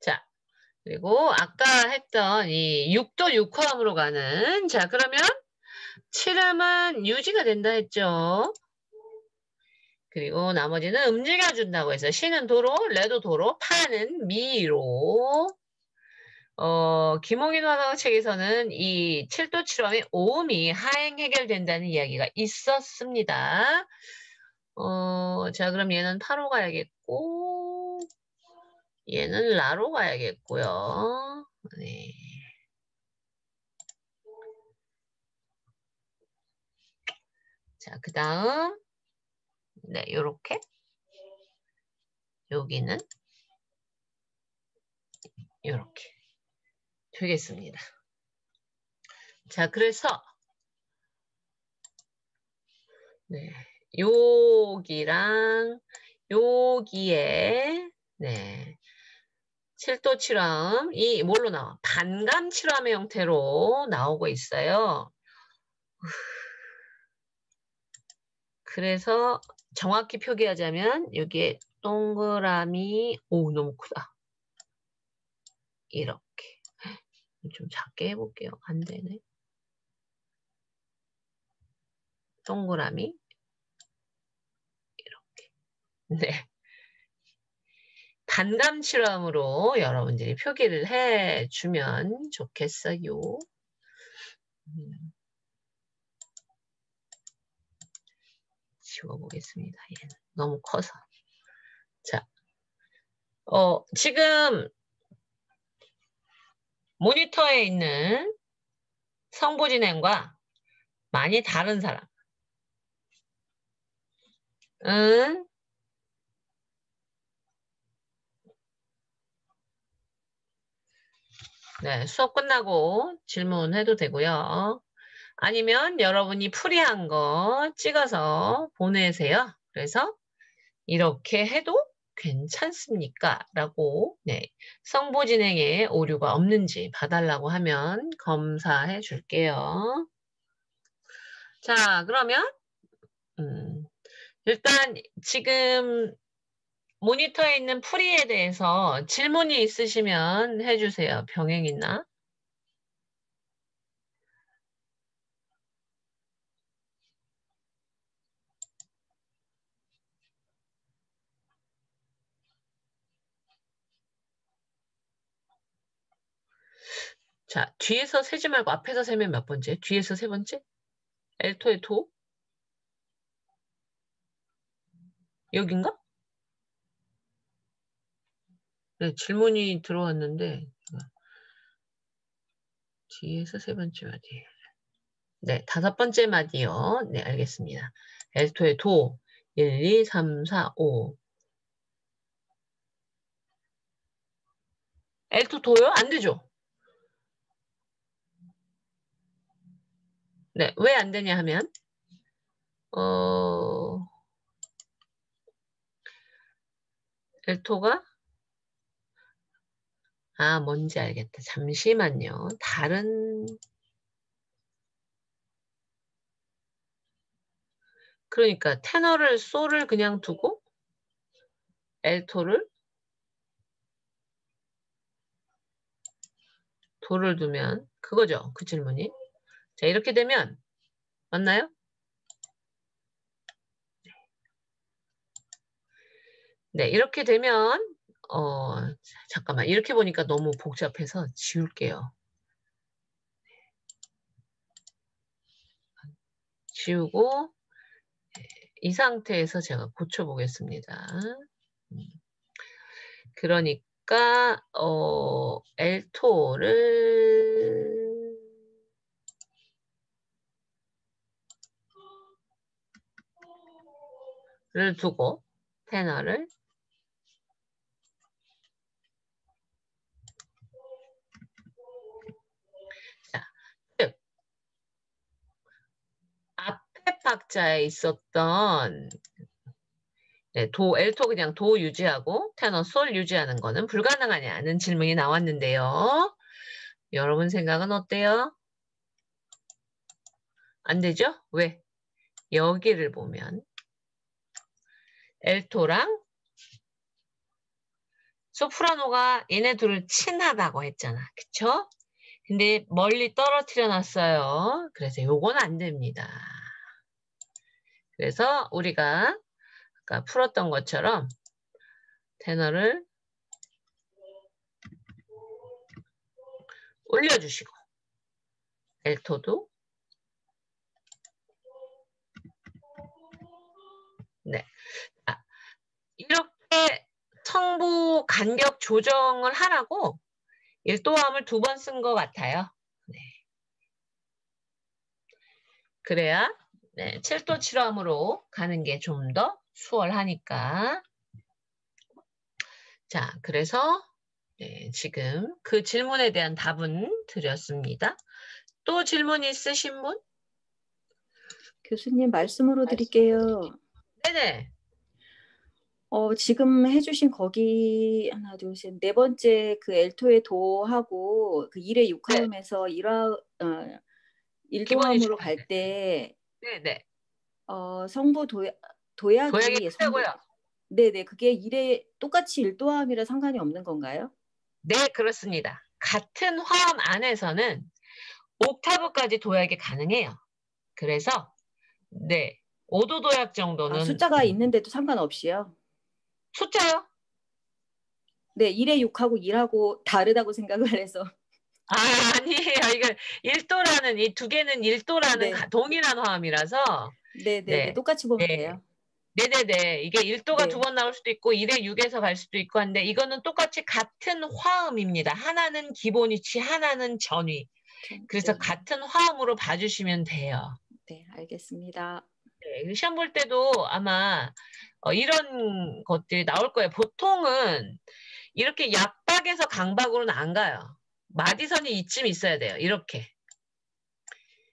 자, 그리고 아까 했던 이 6도 6화음으로 가는, 자, 그러면 칠음은 유지가 된다 했죠. 그리고 나머지는 움직여준다고 해서 시는 도로, 레도 도로, 파는 미로. 김홍인 화학 책에서는 이 7도 7화음의 오음이 하행 해결된다는 이야기가 있었습니다. 자, 그럼 얘는 파로 가야겠고, 얘는 라로 가야겠고요. 네. 자, 그 다음, 네, 요렇게. 여기는 요렇게 되겠습니다. 자, 그래서 네, 여기랑 여기에 네, 7도 칠함이 뭘로 나와? 반감 칠함의 형태로 나오고 있어요. 그래서 정확히 표기하자면 여기에 동그라미, 오 너무 크다. 이렇게 좀 작게 해볼게요. 안 되네. 동그라미 이렇게. 네. 반감 칠함으로 여러분들이 표기를 해주면 좋겠어요. 지워보겠습니다. 얘는 너무 커서. 자, 지금 모니터에 있는 성보진행과 많이 다른 사람. 은 네, 수업 끝나고 질문해도 되고요. 아니면 여러분이 풀이한 거 찍어서 보내세요. 그래서 이렇게 해도 괜찮습니까? 라고 네, 성보진행에 오류가 없는지 봐달라고 하면 검사해 줄게요. 자, 그러면 일단 지금 모니터에 있는 풀이에 대해서 질문이 있으시면 해주세요. 병행 있나? 자, 뒤에서 세지 말고 앞에서 세면 몇 번째? 뒤에서 세 번째? 엘토의 도? 여긴가? 네, 질문이 들어왔는데 뒤에서 세 번째 마디. 네, 다섯 번째 마디요. 네, 알겠습니다. 엘토의 도 1, 2, 3, 4, 5. 엘토 도요? 안 되죠? 네, 왜 안 되냐 하면 엘토가 뭔지 알겠다. 잠시만요. 그러니까 테너를 소를 그냥 두고 엘토를 도를 두면 그거죠. 그 질문이. 자, 이렇게 되면 맞나요? 네, 이렇게 되면 잠깐만. 이렇게 보니까 너무 복잡해서 지울게요. 지우고 이 상태에서 제가 고쳐보겠습니다. 그러니까 엘토를 두고 테너를 자, 즉 앞에 박자에 있었던 네, 엘토 그냥 도 유지하고 테너 솔 유지하는 거는 불가능하냐는 질문이 나왔는데요. 여러분 생각은 어때요? 안 되죠? 왜? 여기를 보면 엘토랑 소프라노가 얘네 둘을 친하다고 했잖아. 그쵸? 근데 멀리 떨어뜨려 놨어요. 그래서 요건 안 됩니다. 그래서 우리가 아까 풀었던 것처럼 테너를 올려주시고 엘토도 네. 이렇게 성부 간격 조정을 하라고 일도함을 2번 쓴 것 같아요. 네. 그래야 네, 7도 7함으로 가는 게 좀 더 수월하니까. 자, 그래서 네, 지금 그 질문에 대한 답은 드렸습니다. 또 질문 있으신 분? 교수님 말씀으로 드릴게요. 네네. 지금 해주신 거기 하나, 둘, 셋, 네 번째 그 엘토의 도하고 그 1의 네. 6화음에서 기본이 1도함으로 갈 중요한데. 때 네네. 성부 도약이 도약이 성부 크다고요. 네네 그게 1의 똑같이 1도함이라 상관이 없는 건가요? 네, 그렇습니다. 같은 화음 안에서는 옥타브까지 도약이 가능해요. 그래서 네, 5도 도약 아, 정도는 숫자가 있는데도 상관없이요? 숫자요? 네, 1의 6하고 1하고 다르다고 생각을 해서. 아, 아니에요. 이거 1도라는 이 두 개는 1도라는 네, 동일한 화음이라서 네네네. 네. 똑같이 보면 네. 돼요. 네네네. 이게 1도가 두 네, 번 나올 수도 있고 1의 6에서 갈 수도 있고 한데 이거는 똑같이 같은 화음입니다. 하나는 기본위치, 하나는 전위. 그래서 네, 같은 화음으로 봐주시면 돼요. 네, 알겠습니다. 네, 시험 볼 때도 아마 이런 것들이 나올 거예요. 보통은 이렇게 약박에서 강박으로는 안 가요. 마디선이 이쯤 있어야 돼요. 이렇게.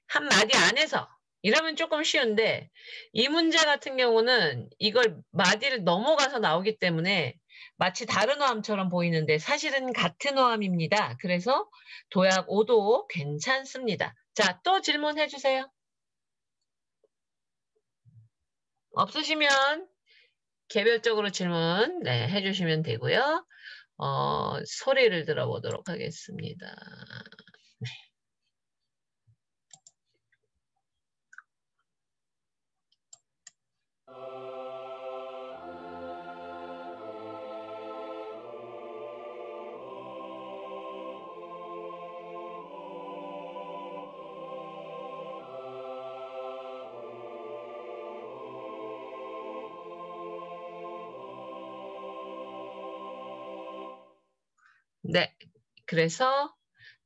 한 마디 안에서. 이러면 조금 쉬운데 이 문제 같은 경우는 이걸 마디를 넘어가서 나오기 때문에 마치 다른 어함처럼 보이는데 사실은 같은 어함입니다. 그래서 도약 5도 괜찮습니다. 자, 또 질문해 주세요. 없으시면 개별적으로 질문 네, 해주시면 되고요. 소리를 들어보도록 하겠습니다. 네, 그래서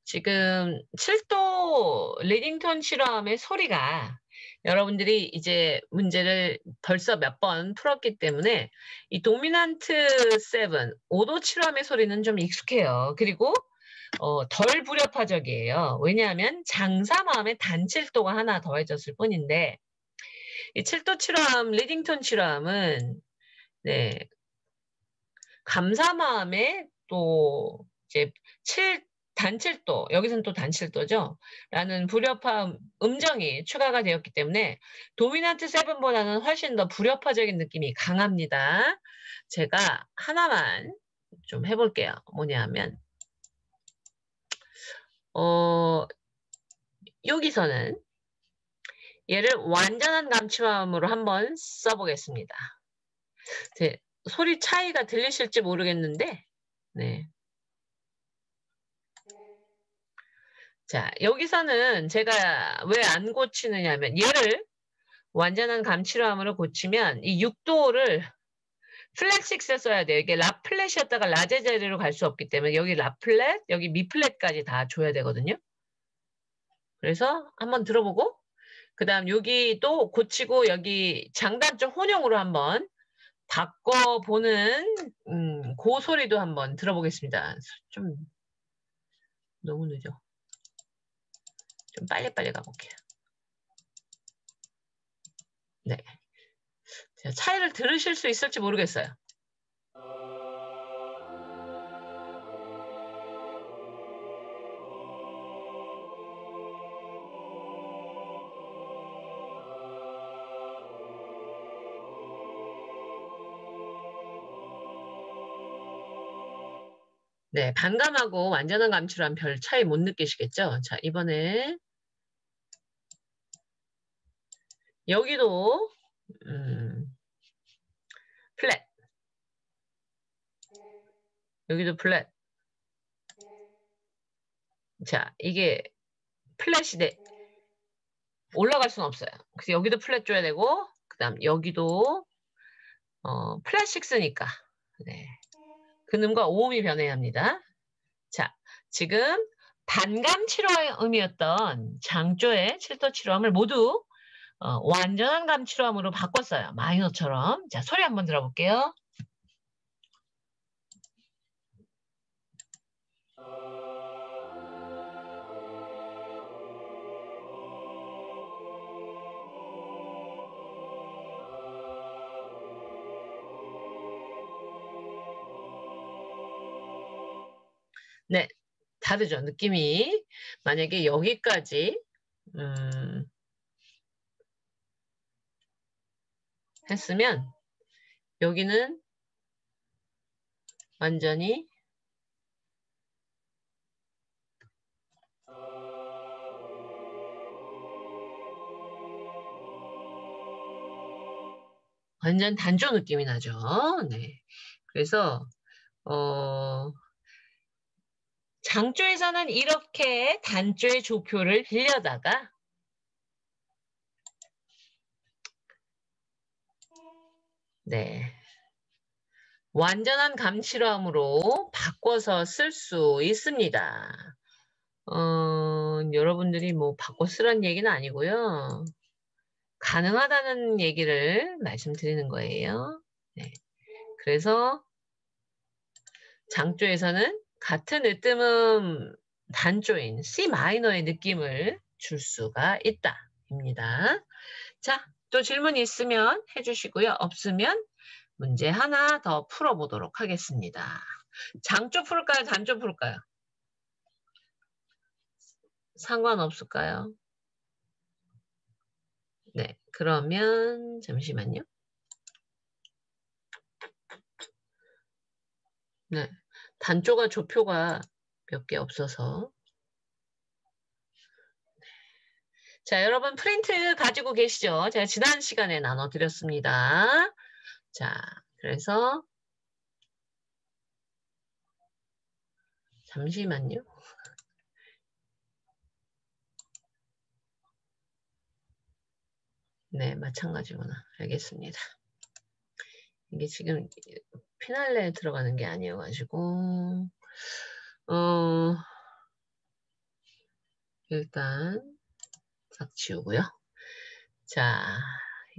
지금 7도 리딩톤 실험의 소리가 여러분들이 이제 문제를 벌써 몇 번 풀었기 때문에 이 도미넌트 7, 5도 실험의 소리는 좀 익숙해요. 그리고 덜 불협화적이에요. 왜냐하면 장사마음의 단칠도가 하나 더해졌을 뿐인데 이 7도 칠화음, 리딩톤 칠화음은 네, 감사마음에 또 이제 단칠도, 여기서는 또 단칠도죠. 라는 불협화 음정이 추가가 되었기 때문에 도미넌트 7보다는 훨씬 더 불협화적인 느낌이 강합니다. 제가 하나만 좀 해볼게요. 뭐냐면 여기서는 얘를 완전한 감취화음으로 한번 써보겠습니다. 소리 차이가 들리실지 모르겠는데 네. 자, 여기서는 제가 왜 안 고치느냐면 얘를 완전한 감취로함으로 고치면 이 6도를 플랫 6에 써야 돼요. 이게 라 플랫이었다가 라 제자리로 갈 수 없기 때문에 여기 라 플랫, 여기 미 플랫까지 다 줘야 되거든요. 그래서 한번 들어보고 그 다음 여기도 고치고 여기 장단점 혼용으로 한번 바꿔보는 그 소리도 한번 들어보겠습니다. 좀 너무 늦어. 좀 빨리빨리 가볼게요. 네. 차이를 들으실 수 있을지 모르겠어요. 네, 반감하고 완전한 감취로는 별 차이 못 느끼시겠죠? 자, 이번에 여기도 플랫, 여기도 플랫. 자, 이게 플랫이 올라갈 수는 없어요. 그래서 여기도 플랫 줘야 되고 그 다음 여기도 플랫 6니까 네. 근음과 오음이 변해야 합니다. 자, 지금 반감 칠화음이었던 장조의 7도 칠화음을 모두 완전한 감 칠화음으로 바꿨어요. 마이너처럼. 자, 소리 한번 들어볼게요. 네, 다르죠. 느낌이. 만약에 여기까지 했으면 여기는 완전히 완전 단조 느낌이 나죠. 네. 그래서 장조에서는 이렇게 단조의 조표를 빌려다가 네. 완전한 감칠함으로 바꿔서 쓸 수 있습니다. 여러분들이 뭐 바꿔 쓰라는 얘기는 아니고요. 가능하다는 얘기를 말씀드리는 거예요. 네. 그래서 장조에서는 같은 으뜸음 단조인 C 마이너의 느낌을 줄 수가 있다. 입니다. 자, 또 질문 있으면 해주시고요. 없으면 문제 하나 더 풀어보도록 하겠습니다. 장조 풀까요? 단조 풀까요? 상관없을까요? 네, 그러면 잠시만요. 네, 단조가 조표가 몇 개 없어서. 자, 여러분 프린트 가지고 계시죠? 제가 지난 시간에 나눠드렸습니다. 자, 그래서 잠시만요. 네, 마찬가지구나. 알겠습니다. 이게 지금 피날레에 들어가는 게 아니어가지고 일단 싹 지우고요. 자,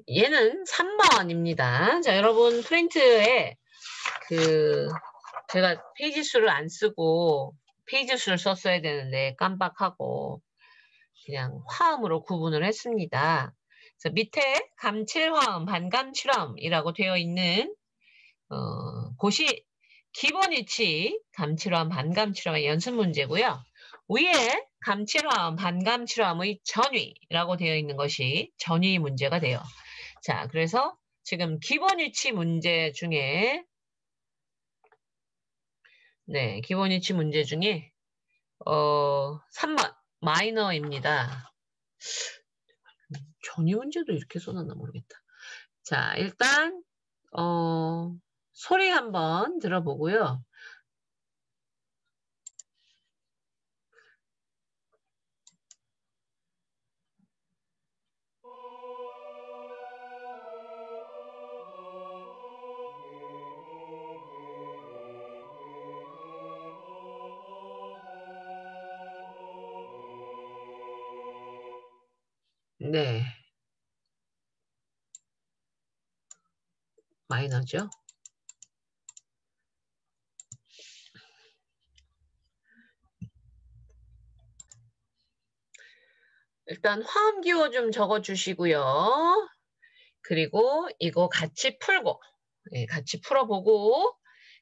얘는 3번입니다. 자, 여러분 프린트에 제가 페이지 수를 안 쓰고 페이지 수를 썼어야 되는데 깜빡하고 그냥 화음으로 구분을 했습니다. 그래서 밑에 감칠화음, 반감칠화음이라고 되어 있는 곳이 기본 위치 감칠화음, 반감칠화음의 연습 문제고요. 위에 감칠화음, 반감칠화음의 전위라고 되어 있는 것이 전위 문제가 돼요. 자, 그래서 지금 기본 위치 문제 중에 네, 기본 위치 문제 중에 3번 마이너입니다. 전위 문제도 이렇게 써놨나 모르겠다. 자, 일단 소리 한번 들어보고요. 네, 마이너죠. 일단 화음 기호 좀 적어주시고요. 그리고 이거 같이 풀고, 네, 같이 풀어보고,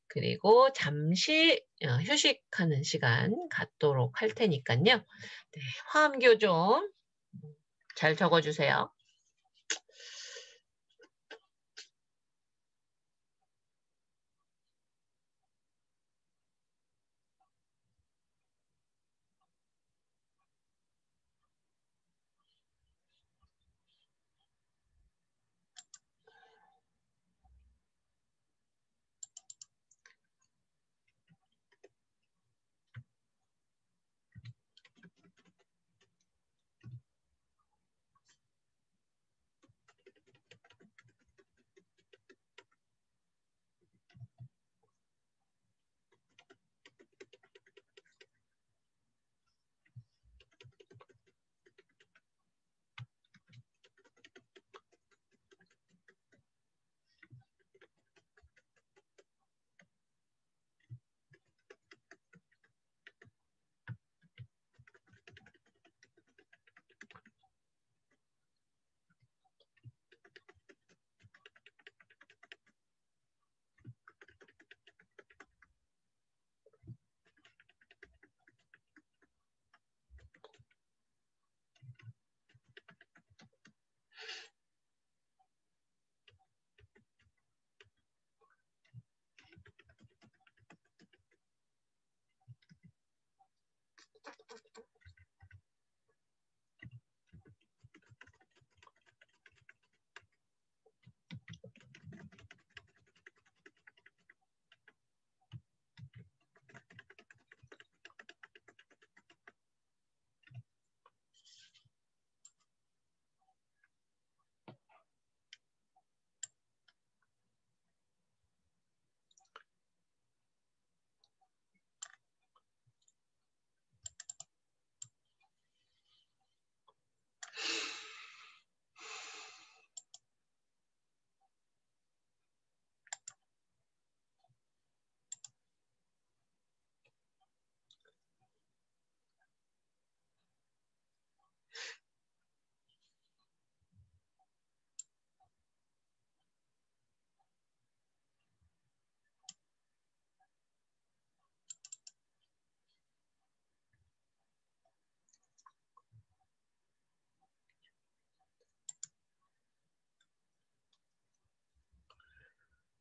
그리고 잠시 휴식하는 시간 갖도록 할 테니까요. 네, 화음 기호 좀 잘 적어주세요.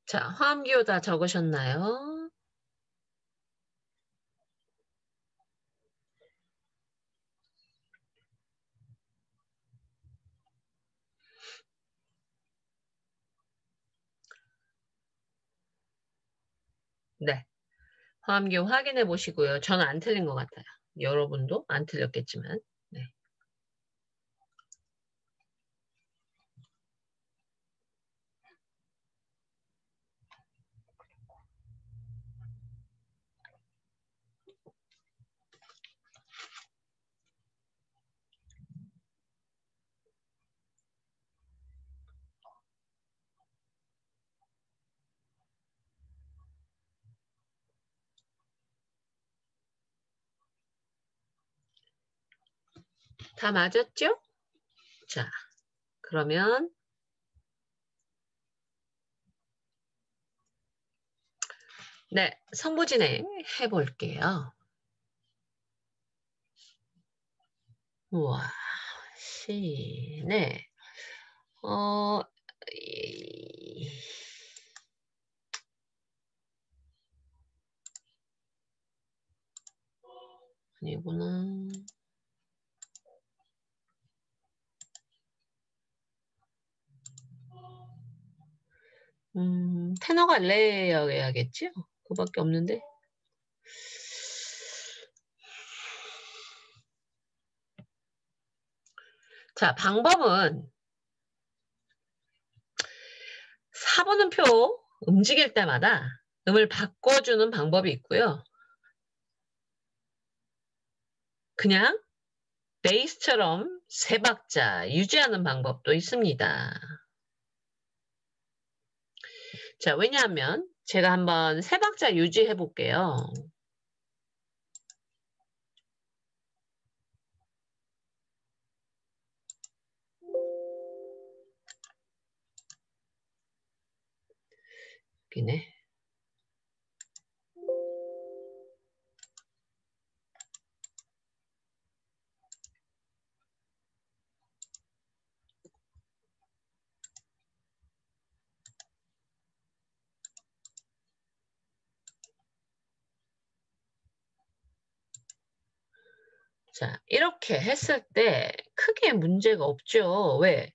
자, 화음기호 다 적으셨나요? 네. 화음기호 확인해 보시고요. 저는 안 틀린 것 같아요. 여러분도 안 틀렸겠지만. 네. 다 맞았죠? 자, 그러면 네, 성부 진행 해볼게요. 우와, 네. 이- 아니구나. 테너가 레여야겠죠? 그밖에 없는데. 자, 방법은 4번음표 움직일 때마다 음을 바꿔주는 방법이 있고요. 그냥 베이스처럼 세 박자 유지하는 방법도 있습니다. 자, 왜냐하면 제가 한번 세 박자 유지해 볼게요. 여기네. 자, 이렇게 했을 때 크게 문제가 없죠. 왜?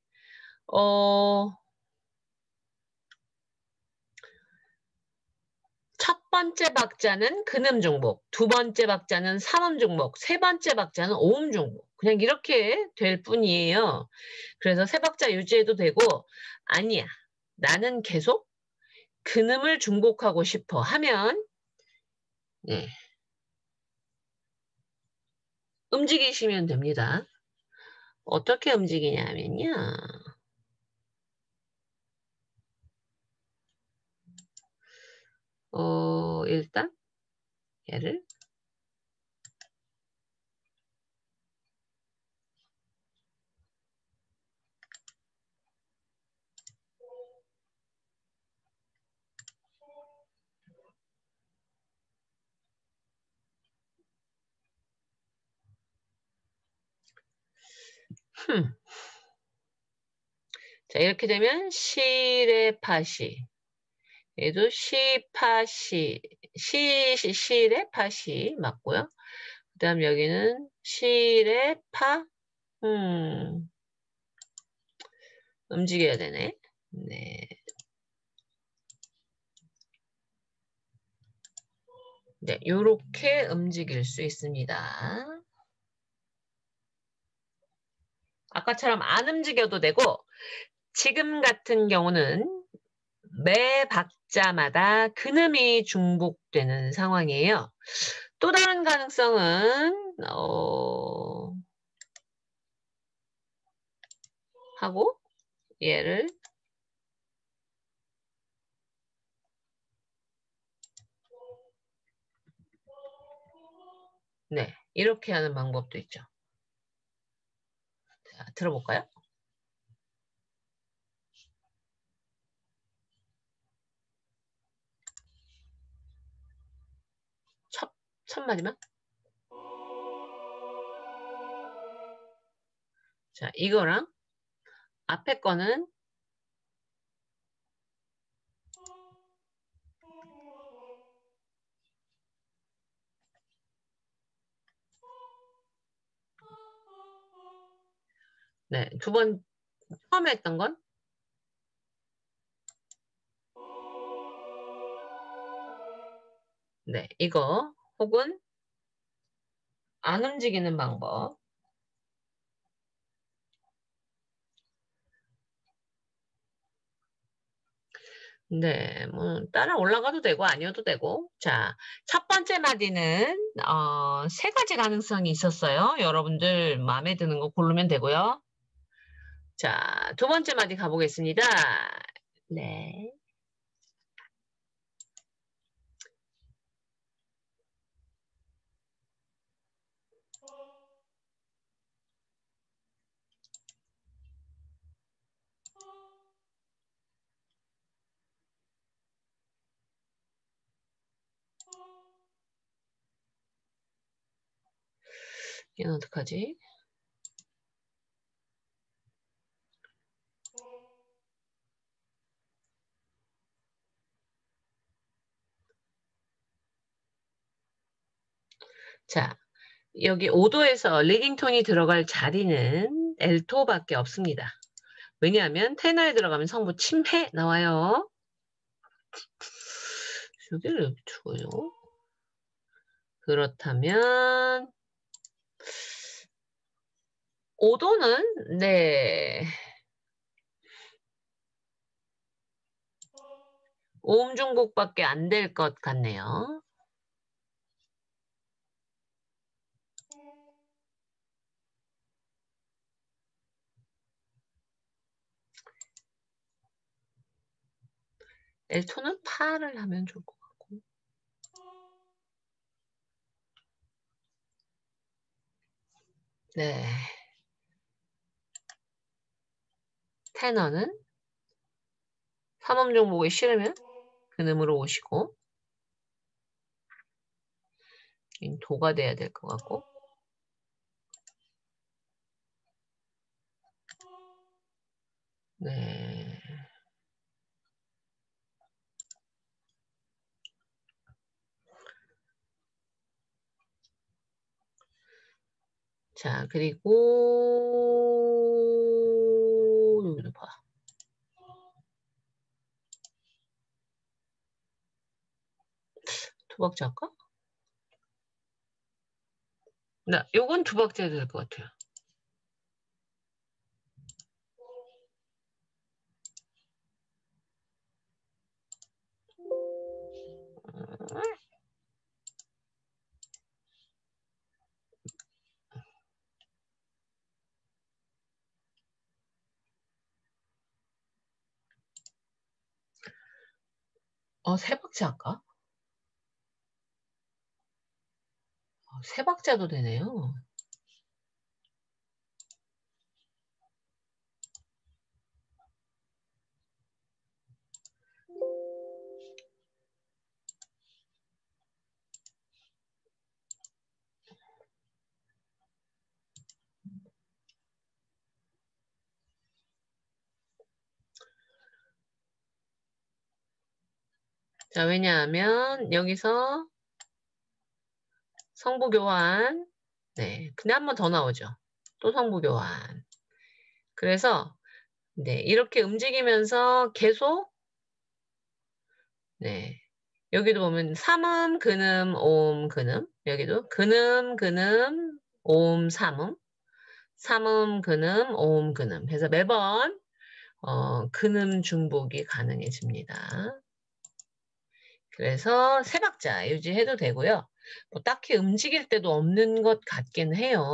첫 번째 박자는 근음 중복, 두 번째 박자는 삼음 중복, 세 번째 박자는 오음 중복. 그냥 이렇게 될 뿐이에요. 그래서 세 박자 유지해도 되고, 아니야. 나는 계속 근음을 중복하고 싶어 하면, 네, 움직이시면 됩니다. 어떻게 움직이냐면요. 일단 얘를 자, 이렇게 되면 시레 파시. 얘도 시파시, 시레 파시 맞고요. 그 다음 여기는 시레 파, 움직여야 되네. 네. 네, 요렇게 움직일 수 있습니다. 아까처럼 안 움직여도 되고, 지금 같은 경우는 매 박자마다 근음이 중복되는 상황이에요. 또 다른 가능성은, 하고, 얘를, 네, 이렇게 하는 방법도 있죠. 자, 들어볼까요? 첫 마디만. 자, 이거랑 앞에 거는 네, 두 번, 처음에 했던 건? 네, 이거, 혹은 안 움직이는 방법. 네, 뭐, 따라 올라가도 되고, 아니어도 되고. 자, 첫 번째 마디는, 세 가지 가능성이 있었어요. 여러분들 마음에 드는 거 고르면 되고요. 자, 두 번째 마디 가보겠습니다. 네. 얘는 어떡하지? 자, 여기 5도에서 리딩톤이 들어갈 자리는 엘토밖에 없습니다. 왜냐하면 테너에 들어가면 성부 침해 나와요. 여기를 여기 두고요. 그렇다면 5도는 네, 오음 중복밖에 안 될 것 같네요. 엘토는 파를 하면 좋을 것 같고. 네. 테너는 3음 중복이 싫으면 근음으로 오시고 도가 돼야 될 것 같고. 네. 자, 그리고 여기도 봐. 두 박자 할까? 네, 요건 두 박자 해도 될 것 같아요. 세 박자 할까? 세 박자도 되네요. 자, 왜냐하면 여기서 성부 교환. 네, 근데 한 번 더 나오죠. 또 성부 교환. 그래서 네, 이렇게 움직이면서 계속 네. 여기도 보면 3음, 근음, 오음, 근음. 여기도 근음, 근음, 오음, 3음. 3음, 근음, 오음, 근음. 그래서 매번 근음 중복이 가능해집니다. 그래서 세 박자 유지해도 되고요. 뭐 딱히 움직일 때도 없는 것 같긴 해요.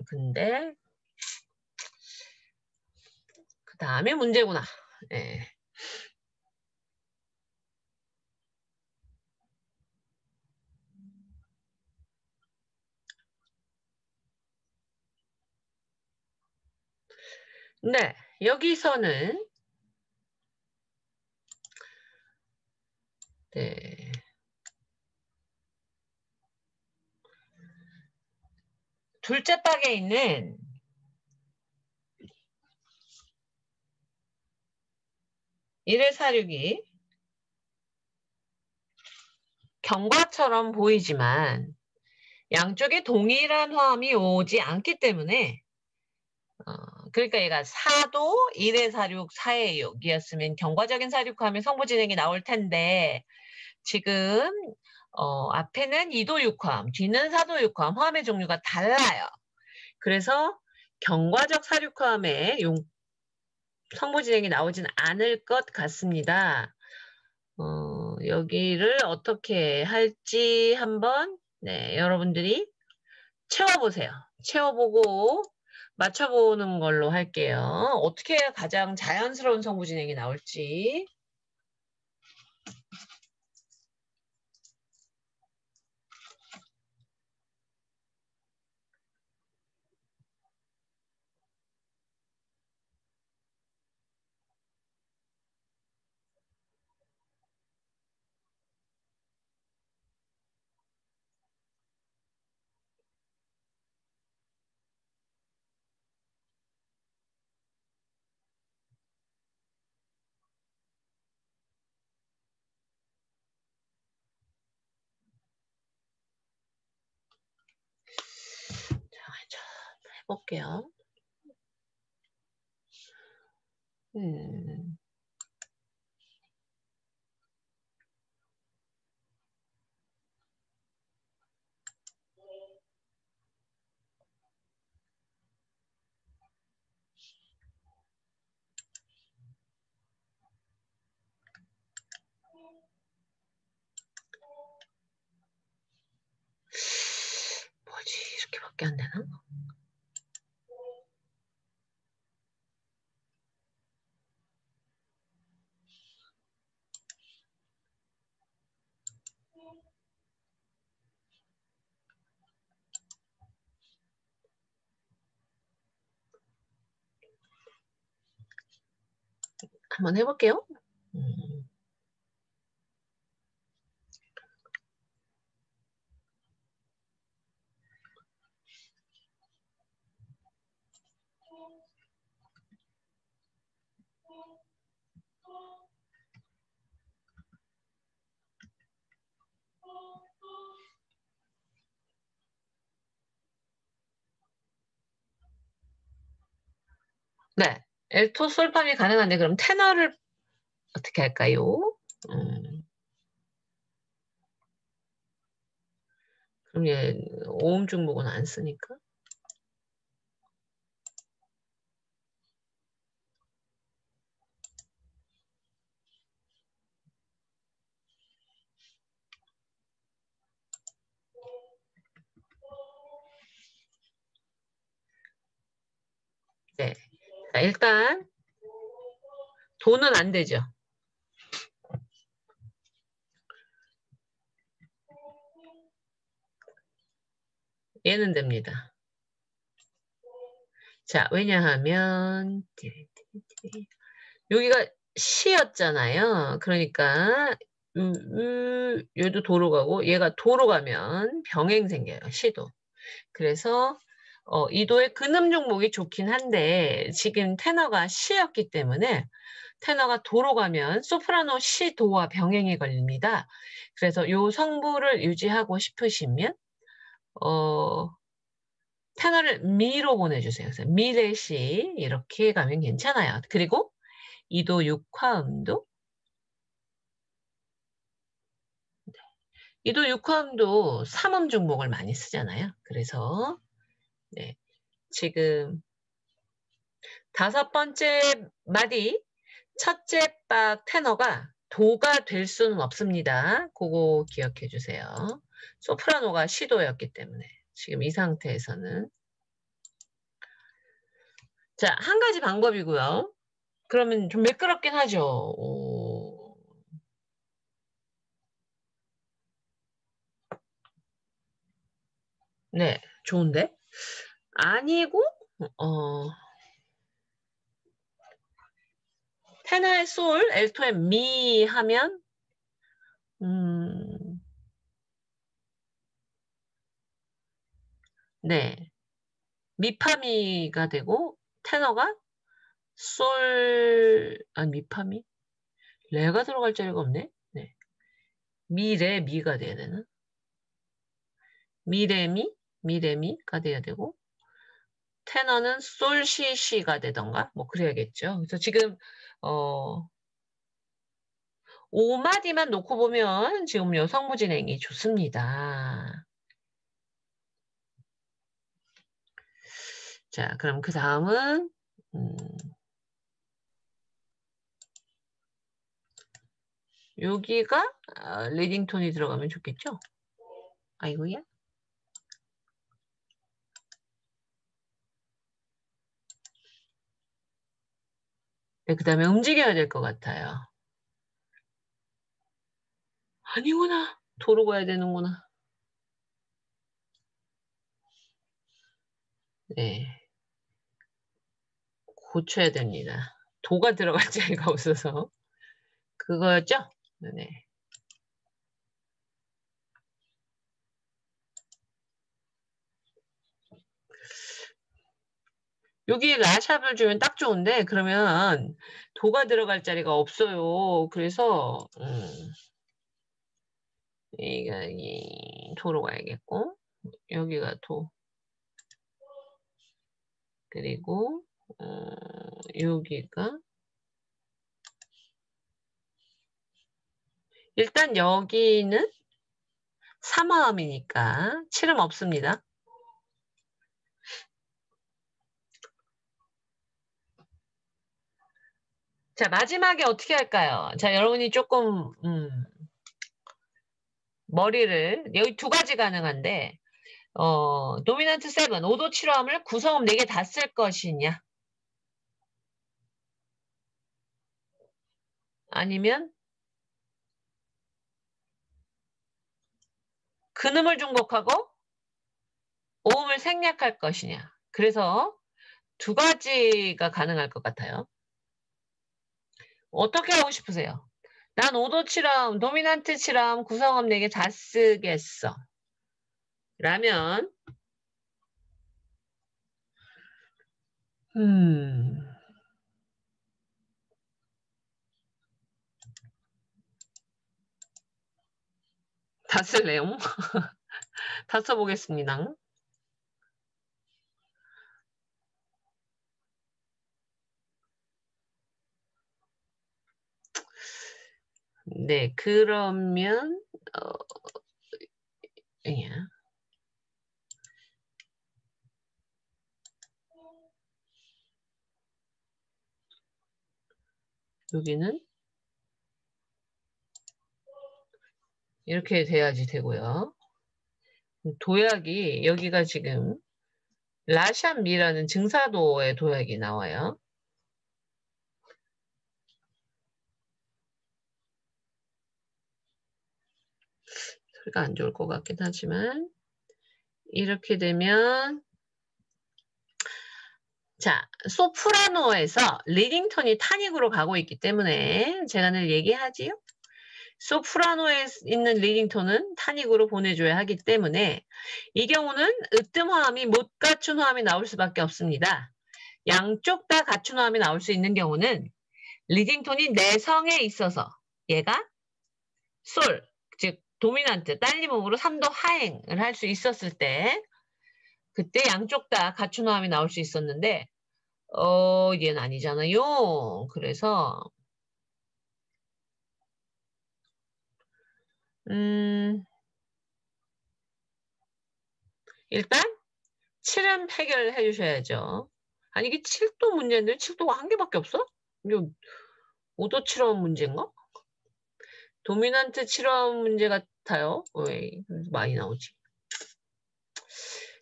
근데 그 다음에 문제구나. 네. 네, 여기서는 네. 둘째 박에 있는 일회사륙이 경과처럼 보이지만 양쪽에 동일한 화음이 오지 않기 때문에 그러니까 얘가 4도 1의 사륙 4의 6이었으면 경과적인 사륙하면 성부 진행이 나올 텐데 지금 앞에는 2도 6화음, 뒤는 4도 6화음, 화음의 종류가 달라요. 그래서 경과적 사륙화음에 성부 진행이 나오진 않을 것 같습니다. 여기를 어떻게 할지 한번 여러분들이 채워보세요. 채워보고 맞춰보는 걸로 할게요. 어떻게 해야 가장 자연스러운 성부 진행이 나올지. 자, 해볼게요. 뭐지? 이렇게밖에 안 되나? 한번 해볼게요. 네, 엘토 솔팜이 가능한데 그럼 테너를 어떻게 할까요? 그럼 얘 오음 중복은 안 쓰니까. 네, 자, 일단 도는 안 되죠. 얘는 됩니다. 자, 왜냐하면 여기가 시였잖아요. 그러니까 얘도 도로 가고 얘가 도로 가면 병행 생겨요. 시도. 그래서 이도의 근음 종목이 좋긴 한데 지금 테너가 시였기 때문에 테너가 도로 가면 소프라노 시 도와 병행이 걸립니다. 그래서 요 성부를 유지하고 싶으시면 테너를 미로 보내주세요. 그래서 미 대시 이렇게 가면 괜찮아요. 그리고 2도 6화음도 2도 6화음도 3음 중복을 많이 쓰잖아요. 그래서 네, 지금 5번째 마디 첫째 박 테너가 도가 될 수는 없습니다. 그거 기억해 주세요. 소프라노가 시도였기 때문에 지금 이 상태에서는 자, 한 가지 방법이고요. 그러면 좀 매끄럽긴 하죠. 네, 좋은데? 아니고, 테너의 솔, 엘토의 미 하면, 네, 미파미가 되고, 테너가 솔, 미파미? 레가 들어갈 자리가 없네? 네. 미레, 미가 돼야 되나? 미레미? 미레미가 돼야 되고, 테너는 솔 시시가 되던가 뭐 그래야겠죠. 그래서 지금 5마디만 놓고 보면 지금 여성부 진행이 좋습니다. 자, 그럼 그 다음은 여기가 리딩 톤이 들어가면 좋겠죠? 아이고야. 네, 그 다음에 움직여야 될 것 같아요. 아니구나. 도로 가야 되는구나. 네. 고쳐야 됩니다. 도가 들어갈 자리가 없어서. 그거였죠? 네. 여기 라샵을 주면 딱 좋은데 그러면 도가 들어갈 자리가 없어요. 그래서 도로 가야겠고 여기가 도 그리고 여기가 일단 여기는 3화음이니까 7음 없습니다. 자, 마지막에 어떻게 할까요? 자, 여러분이 조금 머리를 여기 두 가지 가능한데 도미넌트 7, 5도 7화음을 구성음 4개 다 쓸 것이냐 아니면 근음을 중복하고 오음을 생략할 것이냐. 그래서 두 가지가 가능할 것 같아요. 어떻게 하고 싶으세요? 난 5도 7화음, 도미넌트 7화음, 구성음 4개 다 쓰겠어. 라면 다 쓸래요? 다 써보겠습니다. 네, 그러면 여기는 이렇게 돼야지 되고요. 도약이 여기가 지금 라샴미라는 증사도의 도약이 나와요. 소리가 안 좋을 것 같긴 하지만 이렇게 되면 자, 소프라노에서 리딩톤이 타닉으로 가고 있기 때문에 제가 늘 얘기하지요. 소프라노에 있는 리딩톤은 타닉으로 보내줘야 하기 때문에 이 경우는 으뜸 화음이 못 갖춘 화음이 나올 수밖에 없습니다. 양쪽 다 갖춘 화음이 나올 수 있는 경우는 리딩톤이 내성에 있어서 얘가 솔, 즉 도미넌트, 딸리몸으로 3도 하행을 할 수 있었을 때 그때 양쪽 다 갖춘 화음이 나올 수 있었는데 얘는 아니잖아요. 그래서 일단 7음 해결해 주셔야죠. 아니 이게 7도 문제인데 7도가 한 개밖에 없어? 이거 5도 7음 문제인가? 도미넌트 7음 문제 같아요. 왜 많이 나오지?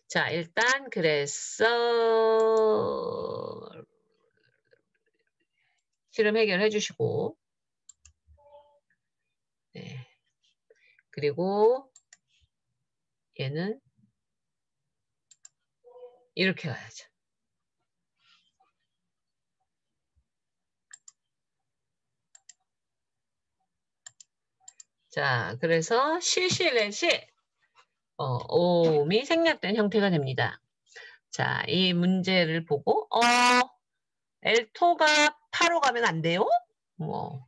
자, 일단 그래서 7음 해결해 주시고 네. 그리고 얘는 이렇게 가야죠. 자, 그래서 실실넷이 오음이 생략된 형태가 됩니다. 자, 이 문제를 보고 엘토가 파로 가면 안 돼요? 뭐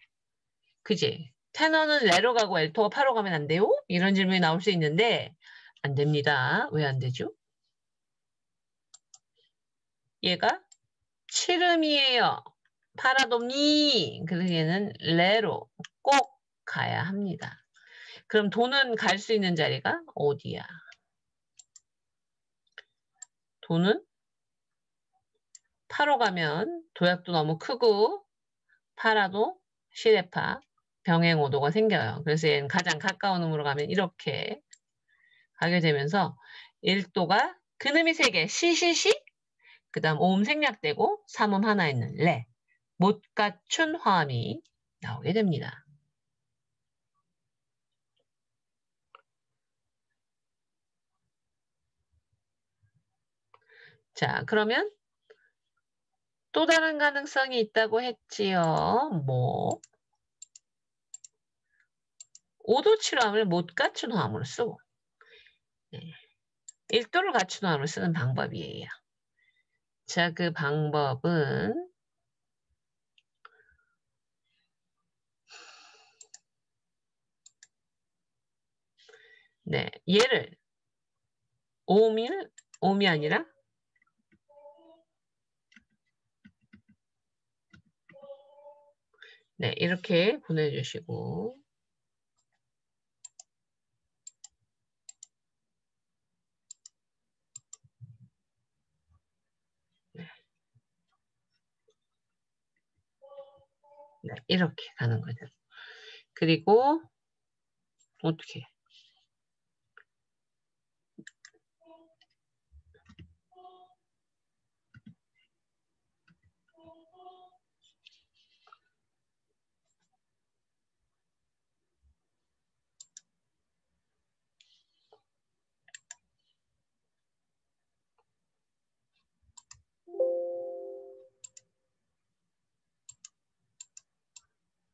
그지? 테너는 레로 가고 엘토가 파로 가면 안 돼요? 이런 질문이 나올 수 있는데 안 됩니다. 왜 안 되죠? 얘가 치름이에요. 팔아돔니. 그래서 얘는 레로 꼭 가야 합니다. 그럼 도는 갈 수 있는 자리가 어디야? 도는 파로 가면 도약도 너무 크고 파라도 시레파 병행 오도가 생겨요. 그래서 얘는 가장 가까운 음으로 가면 이렇게 가게 되면서 1도가 근음이 3개 시시시 그 다음 오음 생략되고 삼음 하나 있는 레 못 갖춘 화음이 나오게 됩니다. 자, 그러면 또 다른 가능성이 있다고 했지요. 뭐 5도 7화음을 못 갖춘 화음으로 쓰고 1도를 갖춘 화음으로 쓰는 방법이에요. 자, 그 방법은 네, 얘를 오음이 아니라 네, 이렇게 보내주시고 네, 이렇게 가는 거죠. 그리고 어떻게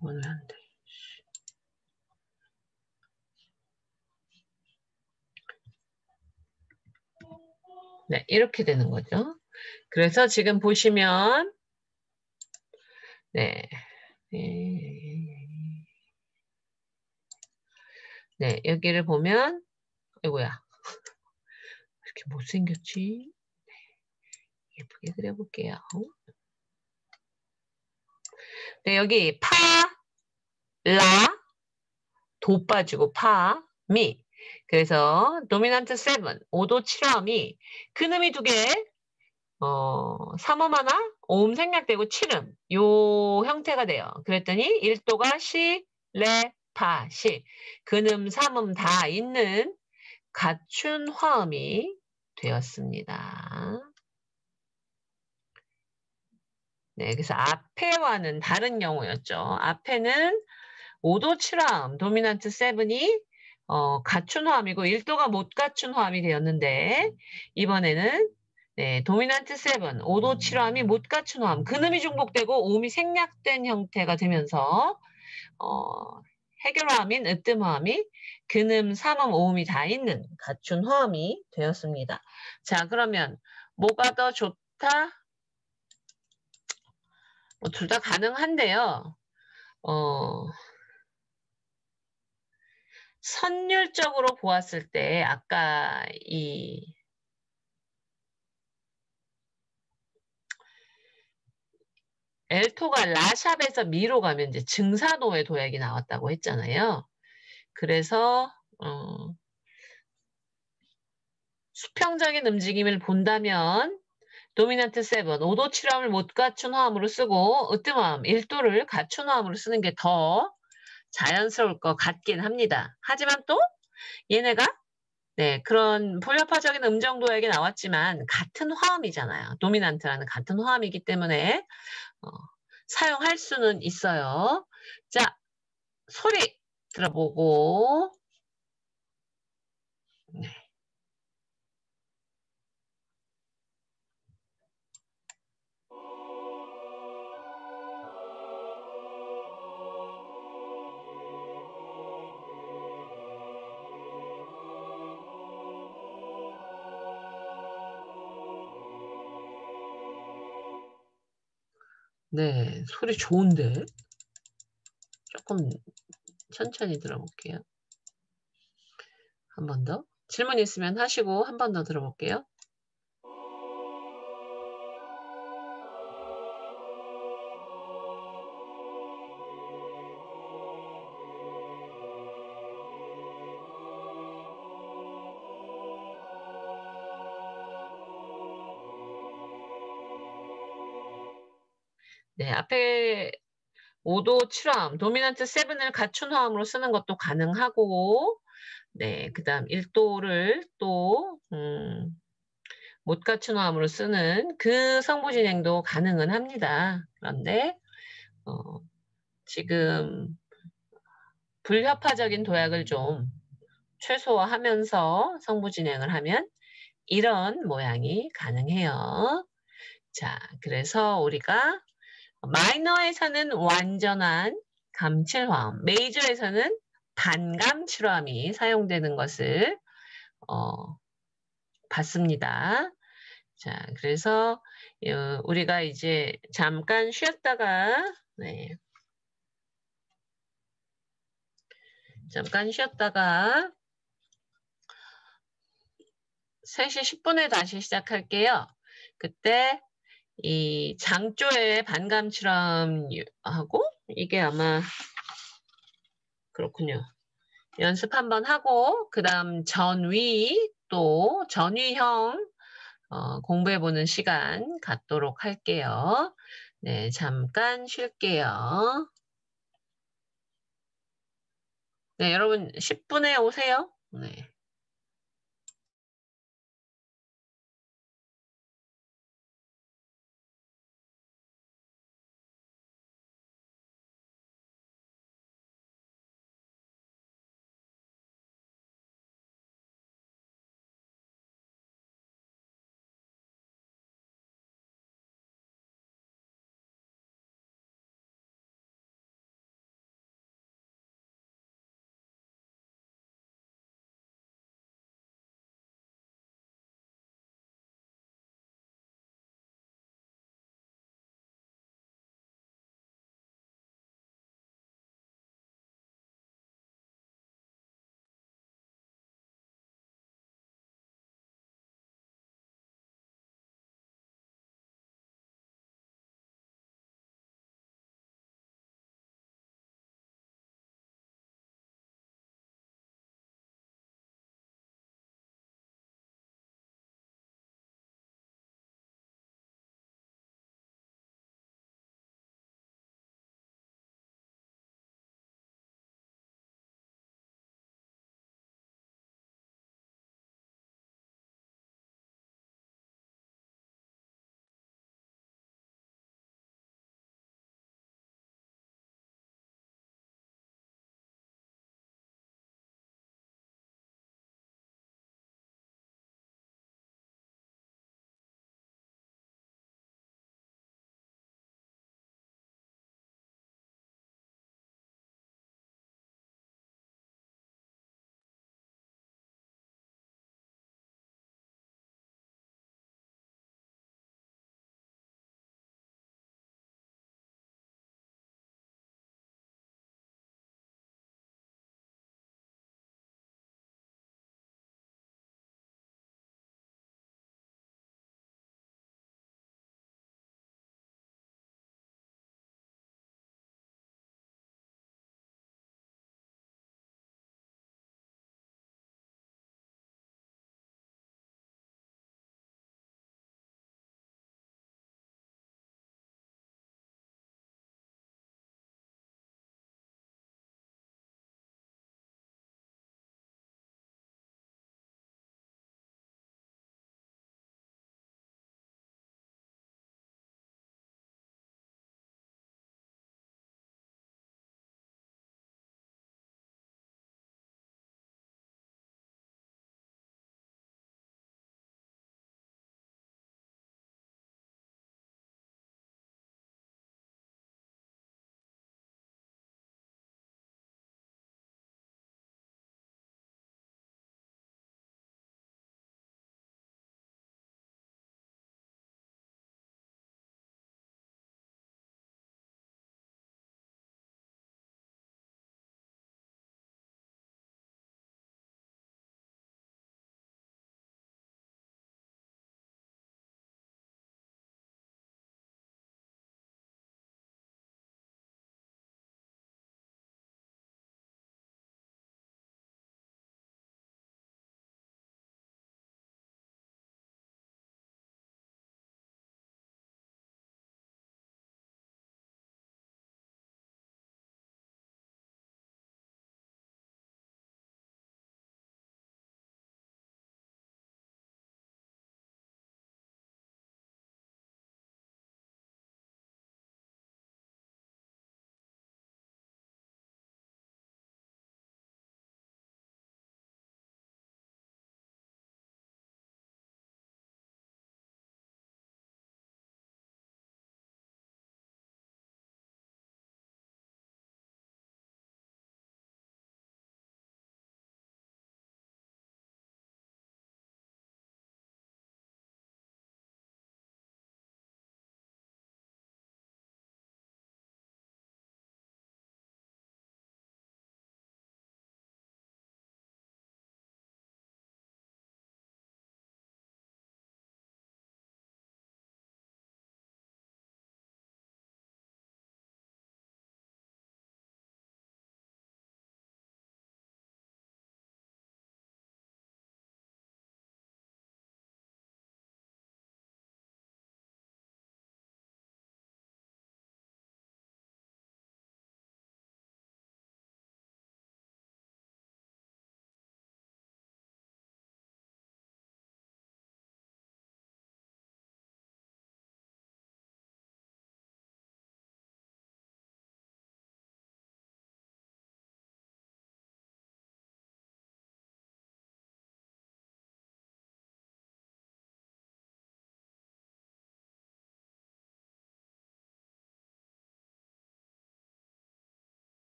오늘 한대. 네, 이렇게 되는 거죠. 그래서 지금 보시면 네, 네, 여기를 보면 이거야. 이렇게 못생겼지? 예쁘게 그려볼게요. 네, 여기 파, 라, 도 빠지고 파, 미. 그래서 도미넌트 7, 5도 7화음이 근음이 2개, 3음 하나, 5음 생략되고 7음. 요 형태가 돼요. 그랬더니 1도가 시, 레, 파, 시. 근음, 3음 다 있는 갖춘 화음이 되었습니다. 네, 그래서 앞에와는 다른 경우였죠. 앞에는 5도 7화음, 도미넌트 7이 갖춘 화음이고 1도가 못 갖춘 화음이 되었는데 이번에는 네, 도미넌트 7, 5도 7화음이 못 갖춘 화음, 근음이 중복되고 오음이 생략된 형태가 되면서 해결화음인 으뜸화음이 근음, 3음, 5음이 다 있는 갖춘 화음이 되었습니다. 자, 그러면 뭐가 더 좋다? 둘 다 가능한데요. 선율적으로 보았을 때 아까 이 엘토가 라샵에서 미로 가면 이제 증사도의 도약이 나왔다고 했잖아요. 그래서 수평적인 움직임을 본다면 도미넌트 7, 5도 7화음을 못 갖춘 화음으로 쓰고 으뜸화음 1도를 갖춘 화음으로 쓰는 게 더 자연스러울 것 같긴 합니다. 하지만 또 얘네가 네, 그런 불협화적인 음정 도약이 나왔지만 같은 화음이잖아요. 도미넌트라는 같은 화음이기 때문에 사용할 수는 있어요. 자, 소리 들어보고 네. 네, 소리 좋은데 조금 천천히 들어볼게요. 한 번 더. 질문 있으면 하시고 한 번 더 들어볼게요. 네, 앞에 5도 7화음, 도미넌트 7을 갖춘 화음으로 쓰는 것도 가능하고, 네, 그 다음 1도를 또, 못 갖춘 화음으로 쓰는 그 성부 진행도 가능은 합니다. 그런데, 지금 불협화적인 도약을 좀 최소화하면서 성부 진행을 하면 이런 모양이 가능해요. 자, 그래서 우리가 마이너에서는 완전한 감칠화음, 메이저에서는 반감칠화음이 사용되는 것을 봤습니다. 자, 그래서 우리가 이제 잠깐 쉬었다가 잠깐 쉬었다가 3시 10분에 다시 시작할게요. 그때 이 장조의 반감칠화음하고 이게 아마 그렇군요. 연습 한번 하고 그 다음 전위 또 전위형 공부해보는 시간 갖도록 할게요. 네, 잠깐 쉴게요. 네, 여러분 10분에 오세요. 네.